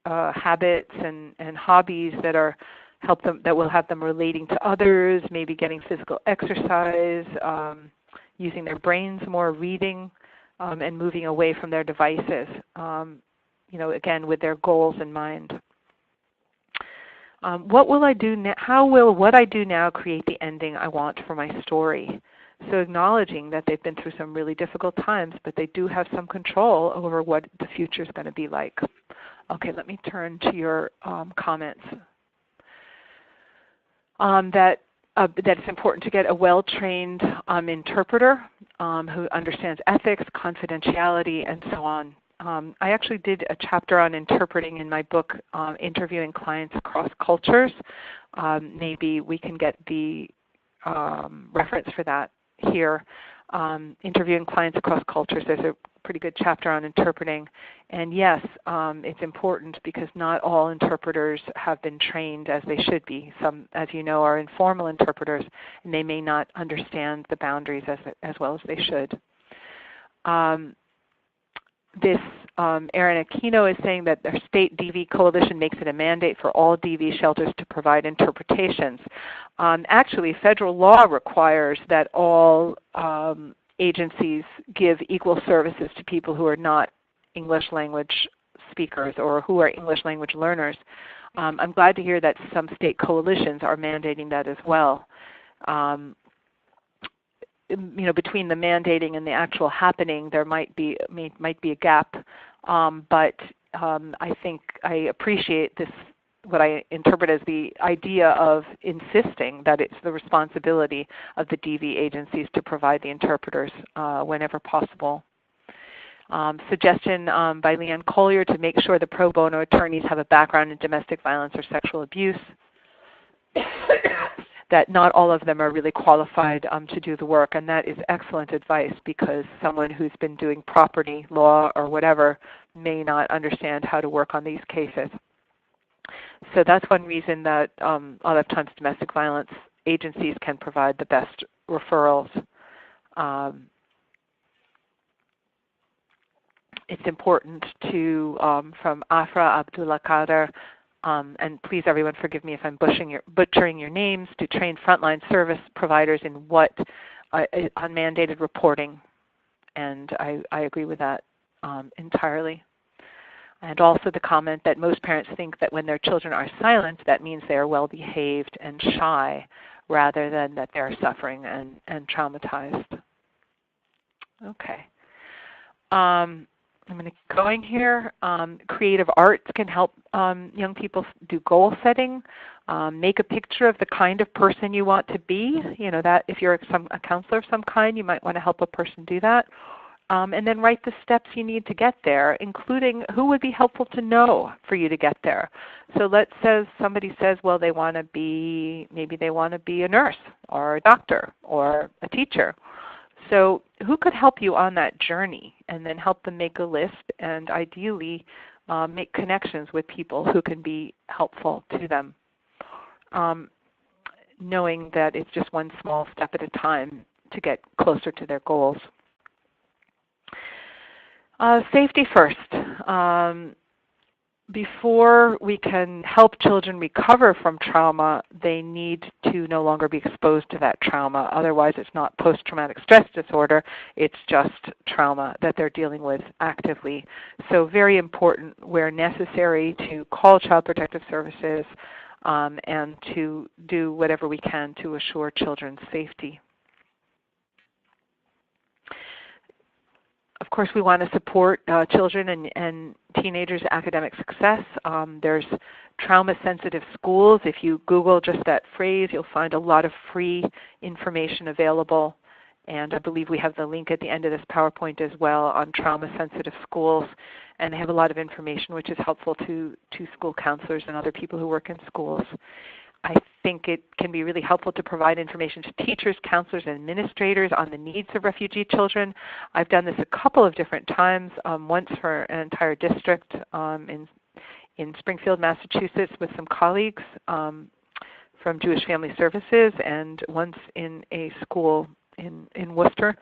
S2: habits and hobbies that will have them relating to others, maybe getting physical exercise, using their brains more, reading, and moving away from their devices, again, with their goals in mind. What will I do now? How will what I do now create the ending I want for my story? So acknowledging that they've been through some really difficult times, but they do have some control over what the future is going to be like. Okay, let me turn to your comments. That it's important to get a well-trained interpreter who understands ethics, confidentiality, and so on. I actually did a chapter on interpreting in my book, Interviewing Clients Across Cultures. Maybe we can get the reference for that here. Interviewing Clients Across Cultures, there's a pretty good chapter on interpreting. And yes, it's important because not all interpreters have been trained as they should be. Some, as you know, are informal interpreters, and they may not understand the boundaries as well as they should. Erin Aquino is saying that their state DV coalition makes it a mandate for all DV shelters to provide interpretations. Actually, federal law requires that all agencies give equal services to people who are not English language speakers or who are English language learners. I'm glad to hear that some state coalitions are mandating that as well. between the mandating and the actual happening, there might be a gap. But I think I appreciate this, what I interpret as the idea of insisting that it's the responsibility of the DV agencies to provide the interpreters whenever possible. Suggestion by Leanne Collier to make sure the pro bono attorneys have a background in domestic violence or sexual abuse. That not all of them are really qualified to do the work, and that is excellent advice, because someone who's been doing property law or whatever may not understand how to work on these cases. So that's one reason that a lot of times domestic violence agencies can provide the best referrals. It's important to, from Afra Abdullah Kader, and please everyone forgive me if I'm butchering your names, to train frontline service providers in what unmandated reporting, and I agree with that entirely. And also the comment that most parents think that when their children are silent, that means they are well behaved and shy, rather than that they are suffering and traumatized. Okay. I'm going to keep going here. Creative arts can help young people do goal setting. Make a picture of the kind of person you want to be. That if you're a counselor of some kind, you might want to help a person do that. And then write the steps you need to get there, including who would be helpful to know for you to get there. So let's say somebody says, well, maybe they want to be a nurse or a doctor or a teacher. So who could help you on that journey, and then help them make a list, and ideally make connections with people who can be helpful to them, knowing that it's just one small step at a time to get closer to their goals. Safety first. Before we can help children recover from trauma, they need to no longer be exposed to that trauma. Otherwise, it's not post-traumatic stress disorder. It's just trauma that they're dealing with actively. So very important, where necessary, to call Child Protective Services and to do whatever we can to assure children's safety. Of course, we want to support children and teenagers' academic success. There's trauma-sensitive schools. If you Google just that phrase, you'll find a lot of free information available. And I believe we have the link at the end of this PowerPoint as well on trauma-sensitive schools. And they have a lot of information which is helpful to school counselors and other people who work in schools. I think it can be really helpful to provide information to teachers, counselors, and administrators on the needs of refugee children. I've done this a couple of different times, once for an entire district in Springfield, Massachusetts, with some colleagues from Jewish Family Services, and once in a school in Worcester,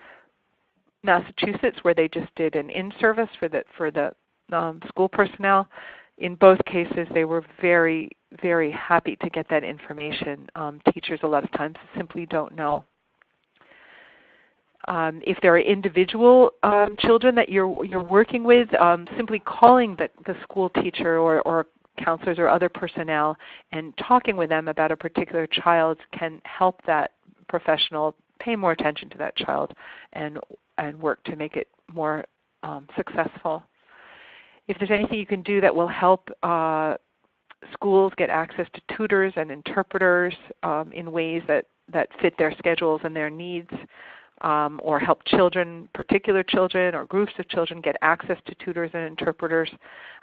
S2: Massachusetts, where they just did an in-service for the school personnel. In both cases, they were very, very happy to get that information. Teachers a lot of times simply don't know. If there are individual children that you're working with, simply calling the school teacher or counselors or other personnel and talking with them about a particular child can help that professional pay more attention to that child and work to make it more successful. If there's anything you can do that will help schools get access to tutors and interpreters in ways that fit their schedules and their needs, or help children, particular children or groups of children, get access to tutors and interpreters.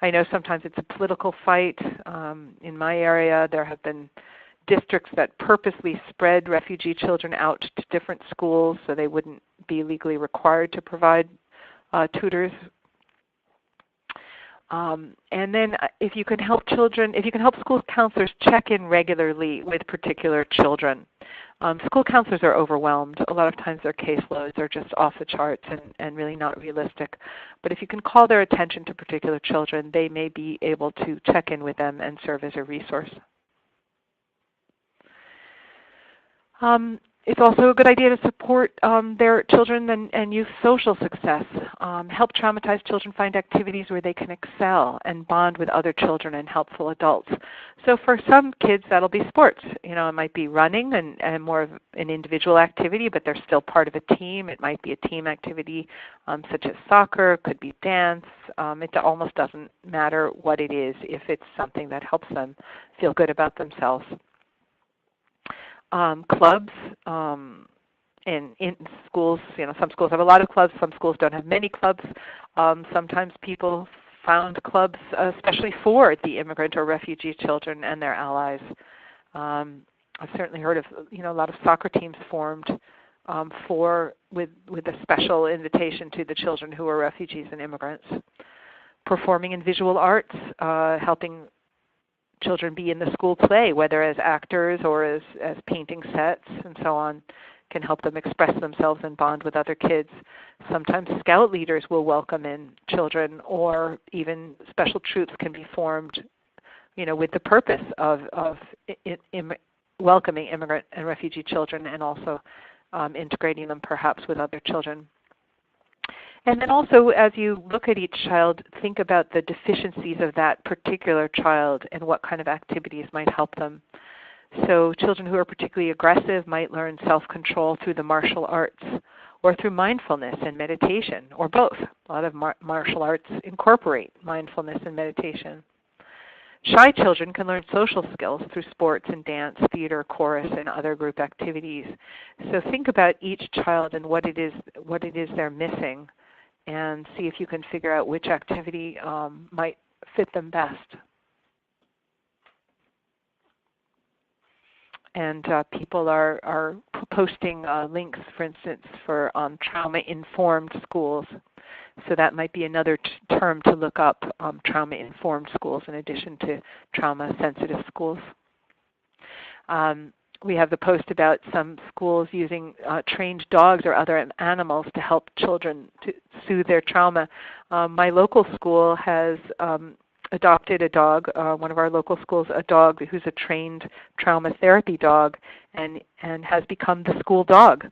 S2: I know sometimes it's a political fight. In my area, there have been districts that purposely spread refugee children out to different schools so they wouldn't be legally required to provide tutors. And then if you can help school counselors check in regularly with particular children. School counselors are overwhelmed. A lot of times their caseloads are just off the charts and really not realistic. But if you can call their attention to particular children, they may be able to check in with them and serve as a resource. It's also a good idea to support their children and youth social success. Help traumatized children find activities where they can excel and bond with other children and helpful adults. So for some kids, that'll be sports. You know, it might be running and more of an individual activity, but they're still part of a team. It might be a team activity such as soccer, it could be dance. It almost doesn't matter what it is if it's something that helps them feel good about themselves. Clubs in schools, you know, some schools have a lot of clubs, some schools don't have many clubs. Sometimes people found clubs especially for the immigrant or refugee children and their allies. I've certainly heard of, you know, a lot of soccer teams formed with a special invitation to the children who are refugees and immigrants. Performing in visual arts, helping children be in the school play, whether as actors or as painting sets and so on, can help them express themselves and bond with other kids. Sometimes scout leaders will welcome in children, or even special troops can be formed, you know, with the purpose of welcoming immigrant and refugee children and also integrating them perhaps with other children. And then also, as you look at each child, think about the deficiencies of that particular child and what kind of activities might help them. So children who are particularly aggressive might learn self-control through the martial arts or through mindfulness and meditation, or both. A lot of martial arts incorporate mindfulness and meditation. Shy children can learn social skills through sports and dance, theater, chorus, and other group activities. So think about each child and what it is they're missing, and see if you can figure out which activity might fit them best. And people are posting links, for instance, for trauma-informed schools. So that might be another term to look up, trauma-informed schools in addition to trauma-sensitive schools. We have the post about some schools using trained dogs or other animals to help children to soothe their trauma. My local school has adopted a dog, one of our local schools, a dog who's a trained trauma therapy dog and has become the school dog.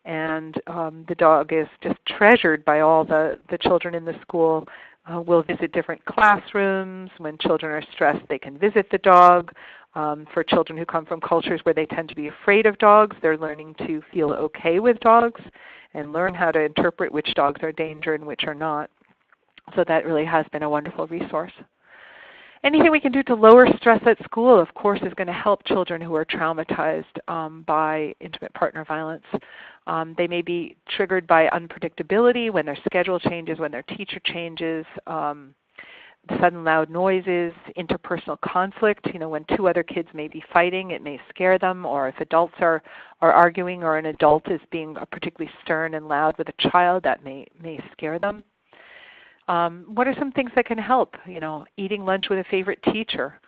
S2: And the dog is just treasured by all the children in the school. We'll visit different classrooms. When children are stressed, they can visit the dog. For children who come from cultures where they tend to be afraid of dogs, they're learning to feel okay with dogs and learn how to interpret which dogs are danger and which are not. So that really has been a wonderful resource. Anything we can do to lower stress at school, of course, is going to help children who are traumatized by intimate partner violence. They may be triggered by unpredictability, when their schedule changes, when their teacher changes, sudden loud noises, interpersonal conflict. You know, when two other kids may be fighting, it may scare them, or if adults are arguing or an adult is being particularly stern and loud with a child, that may scare them. What are some things that can help? You know, eating lunch with a favorite teacher.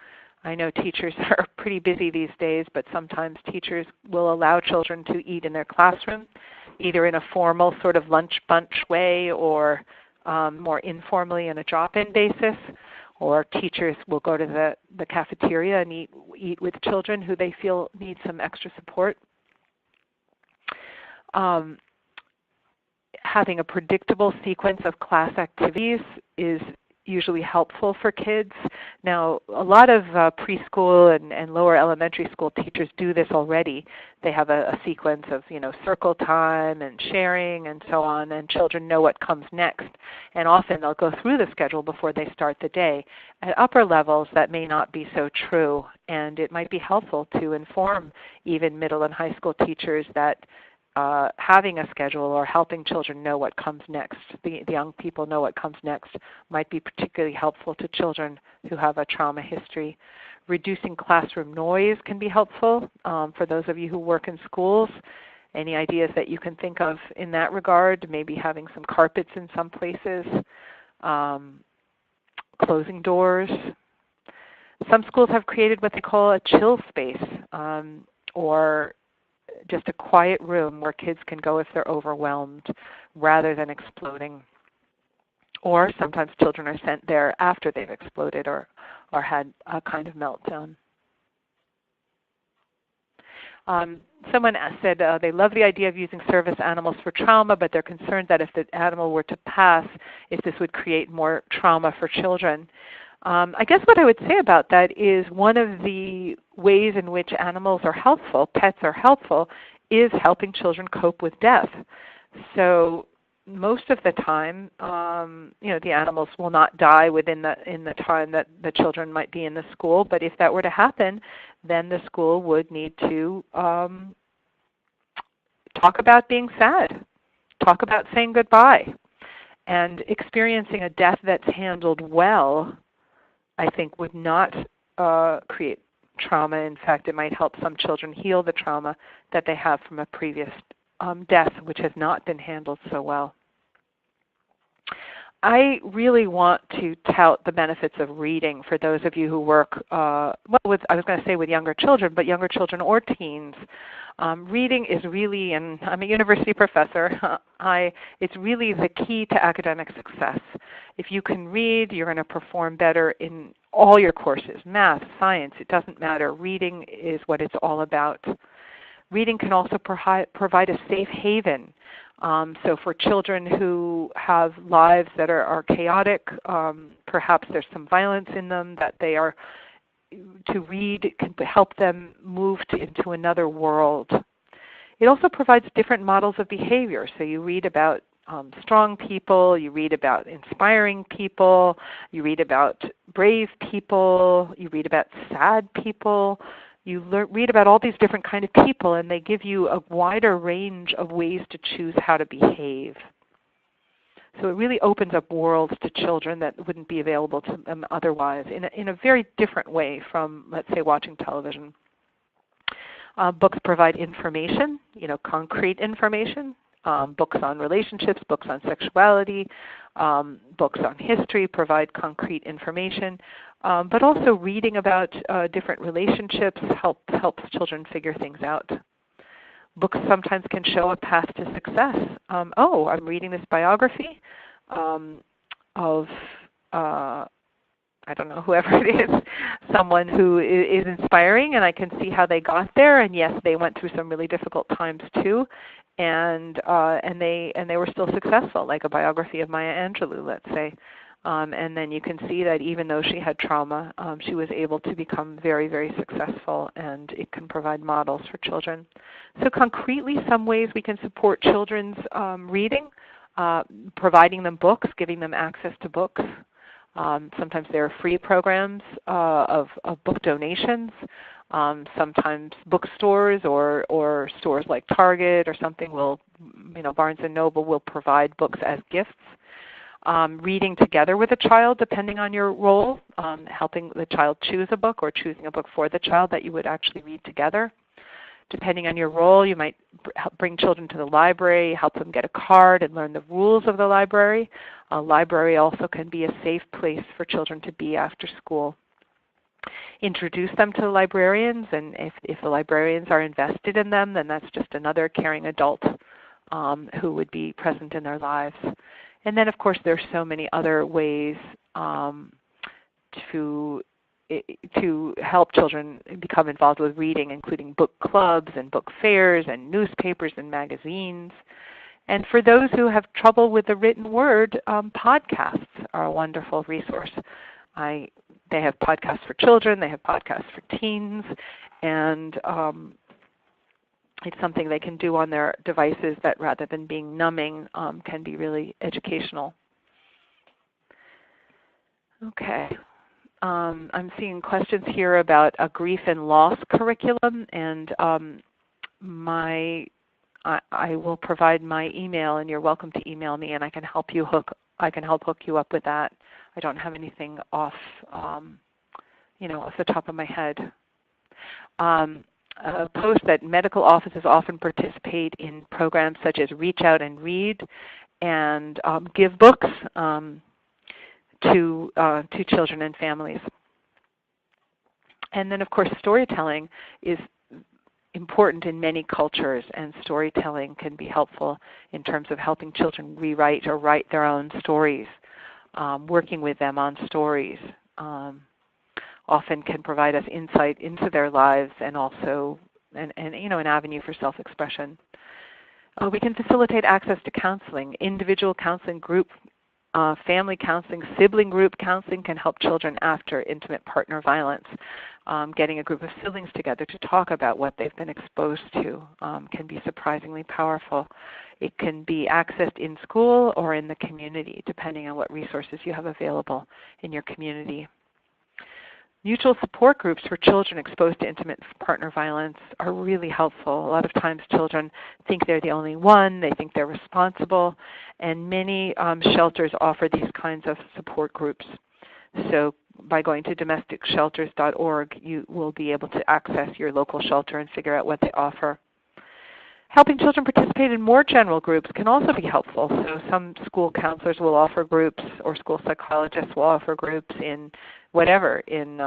S2: I know teachers are pretty busy these days, but sometimes teachers will allow children to eat in their classroom, either in a formal sort of lunch bunch way or more informally on a drop-in basis, or teachers will go to the cafeteria and eat with children who they feel need some extra support. Having a predictable sequence of class activities is usually helpful for kids. Now, a lot of preschool and lower elementary school teachers do this already. They have a sequence of, you know, circle time and sharing and so on, and children know what comes next. And often they'll go through the schedule before they start the day. At upper levels, that may not be so true, and it might be helpful to inform even middle and high school teachers that having a schedule or helping children know what comes next, the young people know what comes next, might be particularly helpful to children who have a trauma history. Reducing classroom noise can be helpful for those of you who work in schools. Any ideas that you can think of in that regard? Maybe having some carpets in some places, closing doors. Some schools have created what they call a chill space, or just a quiet room where kids can go if they're overwhelmed rather than exploding. Or sometimes children are sent there after they've exploded or had a kind of meltdown. Someone said they love the idea of using service animals for trauma, but they're concerned that if the animal were to pass, if this would create more trauma for children. I guess what I would say about that is one of the ways in which animals are helpful, pets are helpful, is helping children cope with death. So most of the time, the animals will not die in the time that the children might be in the school. But if that were to happen, then the school would need to talk about being sad, talk about saying goodbye, and experiencing a death that's handled well, I think, would not create trauma. In fact, it might help some children heal the trauma that they have from a previous death, which has not been handled so well. I really want to tout the benefits of reading for those of you who work, I was going to say with younger children, but younger children or teens. Reading is really, and I'm a university professor, it's really the key to academic success. If you can read, you're going to perform better in all your courses, math, science, it doesn't matter. Reading is what it's all about. Reading can also provide a safe haven. So for children who have lives that are chaotic, perhaps there's some violence in them, that they are to read can help them move into another world. It also provides different models of behavior. So you read about strong people, you read about inspiring people, you read about brave people, you read about sad people. You read about all these different kind of people, and they give you a wider range of ways to choose how to behave. So it really opens up worlds to children that wouldn't be available to them otherwise in a very different way from, let's say, watching television. Books provide information, concrete information. Books on relationships, books on sexuality, books on history provide concrete information. But also reading about different relationships helps children figure things out. Books sometimes can show a path to success. I'm reading this biography of, I don't know, whoever it is, someone who is inspiring, and I can see how they got there. And yes, they went through some really difficult times too, and they were still successful, like a biography of Maya Angelou, let's say. And then you can see that even though she had trauma, she was able to become very, very successful, and it can provide models for children. So concretely, some ways we can support children's reading, providing them books, giving them access to books. Sometimes there are free programs of book donations. Sometimes bookstores or stores like Target or something will, Barnes & Noble will provide books as gifts. Reading together with a child, depending on your role, helping the child choose a book or choosing a book for the child that you would actually read together. Depending on your role, you might bring children to the library, help them get a card and learn the rules of the library. A library also can be a safe place for children to be after school. Introduce them to the librarians, and if the librarians are invested in them, then that's just another caring adult who would be present in their lives. And then, of course, there's so many other ways to help children become involved with reading, including book clubs and book fairs and newspapers and magazines. And for those who have trouble with the written word, podcasts are a wonderful resource. They have podcasts for children, they have podcasts for teens, and it's something they can do on their devices that, rather than being numbing, can be really educational. Okay. I'm seeing questions here about a grief and loss curriculum, and I will provide my email, and you're welcome to email me, and I can help hook you up with that. I don't have anything off the top of my head. Post that medical offices often participate in programs such as Reach Out and Read, and give books to children and families. And then, of course, storytelling is important in many cultures, and storytelling can be helpful in terms of helping children rewrite or write their own stories. Working with them on stories often can provide us insight into their lives, and also and an avenue for self-expression. We can facilitate access to counseling. Individual counseling, group family counseling, sibling group counseling can help children after intimate partner violence. Getting a group of siblings together to talk about what they've been exposed to can be surprisingly powerful. It can be accessed in school or in the community, depending on what resources you have available in your community. Mutual support groups for children exposed to intimate partner violence are really helpful. A lot of times children think they're the only one, they think they're responsible, and many shelters offer these kinds of support groups. So by going to domesticshelters.org, you will be able to access your local shelter and figure out what they offer. Helping children participate in more general groups can also be helpful. So some school counselors will offer groups, or school psychologists will offer groups in whatever, in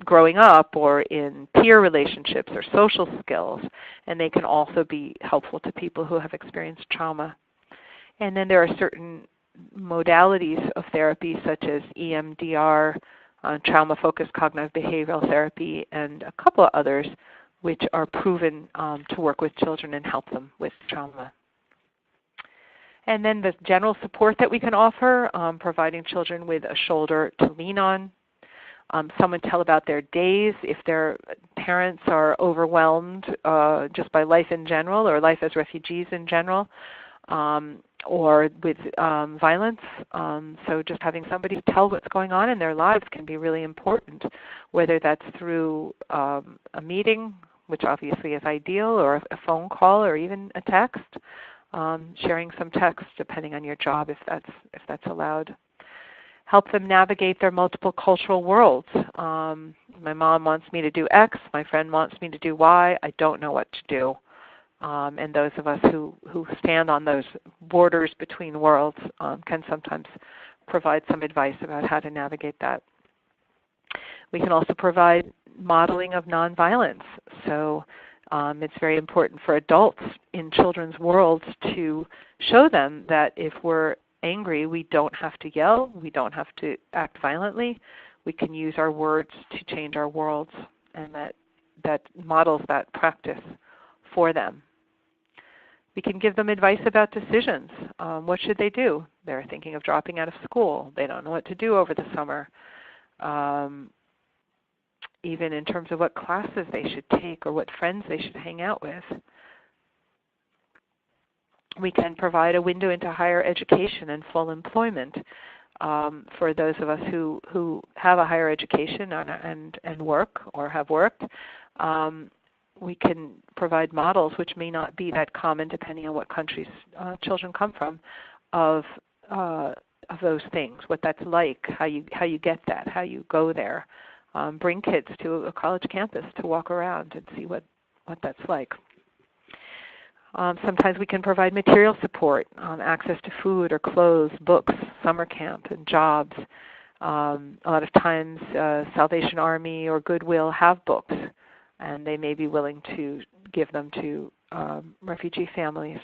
S2: growing up or in peer relationships or social skills, and they can also be helpful to people who have experienced trauma. And then there are certain modalities of therapy such as EMDR, trauma-focused cognitive behavioral therapy, and a couple of others which are proven to work with children and help them with trauma. And then the general support that we can offer, providing children with a shoulder to lean on, someone tell about their days if their parents are overwhelmed just by life in general or life as refugees in general, or with violence. So just having somebody tell what's going on in their lives can be really important, whether that's through a meeting, which obviously is ideal, or a phone call, or even a text, sharing some text depending on your job if that's allowed. Help them navigate their multiple cultural worlds. My mom wants me to do X, my friend wants me to do Y, I don't know what to do. And those of us who stand on those borders between worlds can sometimes provide some advice about how to navigate that. We can also provide modeling of nonviolence. So it's very important for adults in children's worlds to show them that if we're angry, we don't have to yell, we don't have to act violently. We can use our words to change our worlds, and that models that practice for them. We can give them advice about decisions. What should they do? They're thinking of dropping out of school. They don't know what to do over the summer. Even in terms of what classes they should take or what friends they should hang out with. We can provide a window into higher education and full employment for those of us who have a higher education and work or have worked. We can provide models, which may not be that common depending on what countries children come from, of those things, what that's like, how you get that, how you go there. Bring kids to a college campus to walk around and see what that's like. Sometimes we can provide material support, access to food or clothes, books, summer camp, and jobs. A lot of times Salvation Army or Goodwill have books, and they may be willing to give them to refugee families.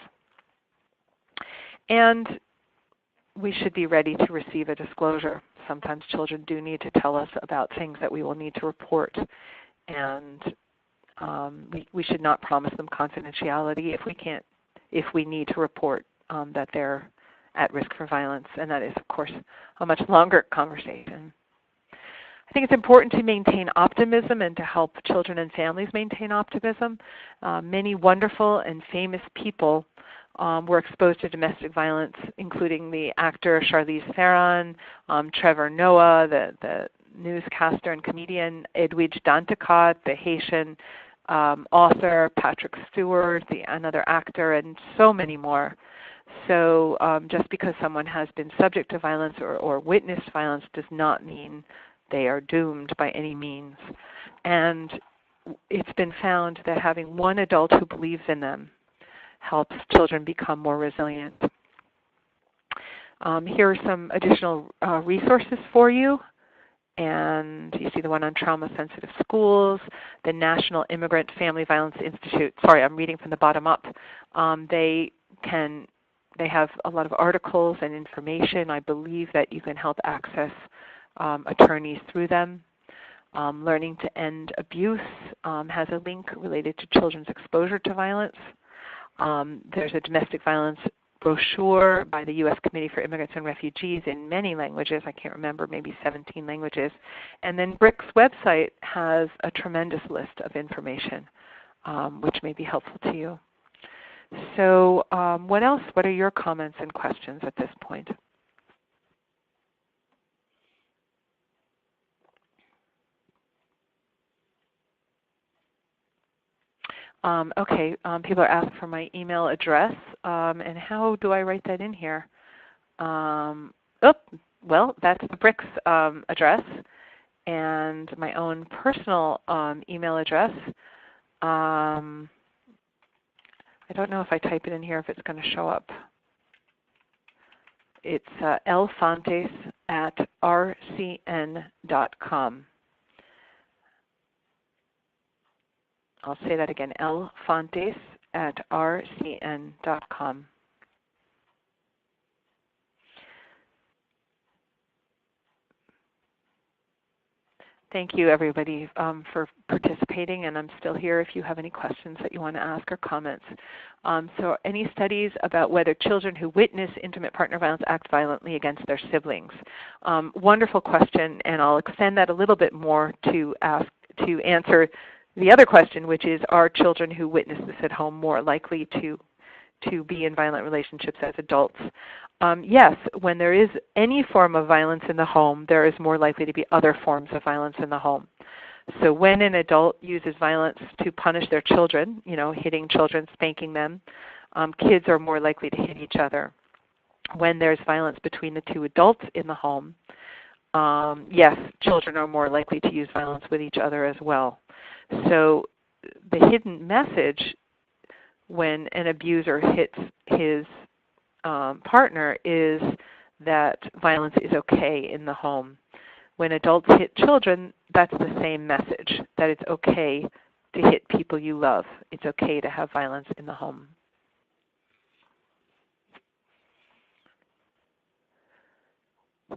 S2: And we should be ready to receive a disclosure. Sometimes children do need to tell us about things that we will need to report, and we should not promise them confidentiality if we need to report that they're at risk for violence, and that is, of course, a much longer conversation. I think it's important to maintain optimism and to help children and families maintain optimism. Many wonderful and famous people were exposed to domestic violence, including the actor Charlize Theron, Trevor Noah, the newscaster and comedian Edwidge Danticat, the Haitian author Patrick Stewart, another actor, and so many more. So just because someone has been subject to violence or witnessed violence does not mean they are doomed by any means. And it's been found that having one adult who believes in them helps children become more resilient. Here are some additional resources for you. And you see the one on trauma-sensitive schools, the National Immigrant Family Violence Institute. Sorry, I'm reading from the bottom up. They have a lot of articles and information. I believe that you can help access attorneys through them. Learning to End Abuse has a link related to children's exposure to violence. There's a domestic violence brochure by the U.S. Committee for Immigrants and Refugees in many languages. I can't remember, maybe 17 languages. And then BRYCS' website has a tremendous list of information, which may be helpful to you. So what else? What are your comments and questions at this point? Okay, people are asking for my email address, and how do I write that in here? Well, that's the BRYCS address, and my own personal email address. I don't know if I type it in here if it's going to show up. It's lfontes@rcn.com. I'll say that again, lfontes@rcn.com. Thank you, everybody, for participating, and I'm still here if you have any questions that you want to ask or comments. So any studies about whether children who witness intimate partner violence act violently against their siblings? Wonderful question, and I'll extend that a little bit more to answer the other question, which is, are children who witness this at home more likely to be in violent relationships as adults? Yes, when there is any form of violence in the home, there is more likely to be other forms of violence in the home. So when an adult uses violence to punish their children, hitting children, spanking them, kids are more likely to hit each other. When there's violence between the two adults in the home, yes, children are more likely to use violence with each other as well. So the hidden message when an abuser hits his partner is that violence is okay in the home. When adults hit children, that's the same message, that it's okay to hit people you love. It's okay to have violence in the home.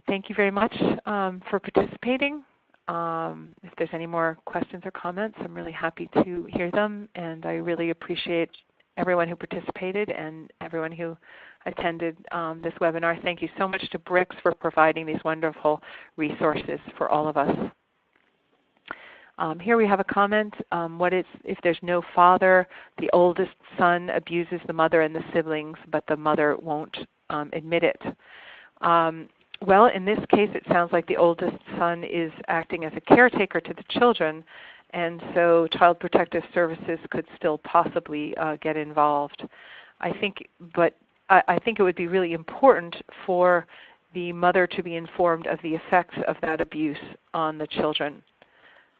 S2: Thank you very much for participating. If there's any more questions or comments, I'm really happy to hear them, and I really appreciate everyone who participated and everyone who attended this webinar. Thank you so much to BRYCS for providing these wonderful resources for all of us. Here we have a comment. If there's no father, the oldest son abuses the mother and the siblings, but the mother won't admit it? Well, in this case, it sounds like the oldest son is acting as a caretaker to the children, and so Child Protective Services could still possibly get involved. I think it would be really important for the mother to be informed of the effects of that abuse on the children,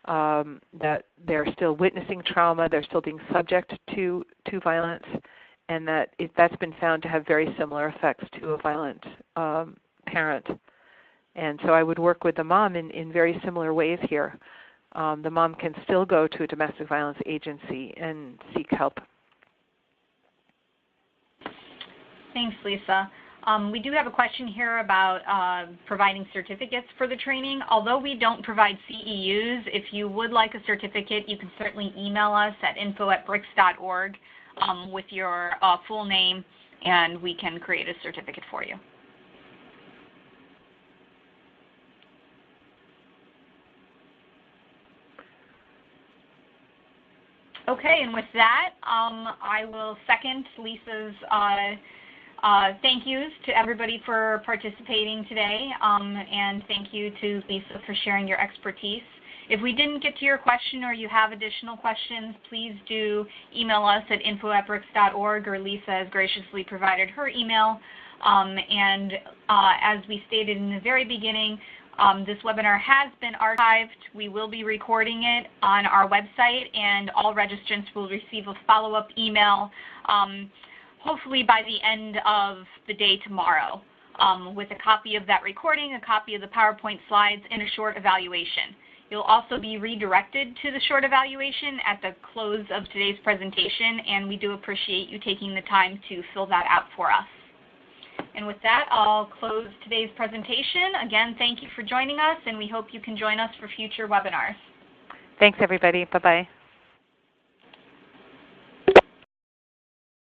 S2: that they're still witnessing trauma, they're still being subject to violence, and that that's been found to have very similar effects to a violent parent. And so I would work with the mom in very similar ways here. The mom can still go to a domestic violence agency and seek help.
S1: Thanks, Lisa. We do have a question here about providing certificates for the training. Although we don't provide CEUs, if you would like a certificate, you can certainly email us at info@brycs.org with your full name, and we can create a certificate for you. Okay, and with that, I will second Lisa's thank yous to everybody for participating today, and thank you to Lisa for sharing your expertise. If we didn't get to your question or you have additional questions, please do email us at info@brycs.org, or Lisa has graciously provided her email. As we stated in the very beginning, this webinar has been archived. We will be recording it on our website, and all registrants will receive a follow-up email hopefully by the end of the day tomorrow with a copy of that recording, a copy of the PowerPoint slides, and a short evaluation. You'll also be redirected to the short evaluation at the close of today's presentation, and we do appreciate you taking the time to fill that out for us. And with that, I'll close today's presentation. Again, thank you for joining us, and we hope you can join us for future webinars.
S2: Thanks, everybody. Bye-bye.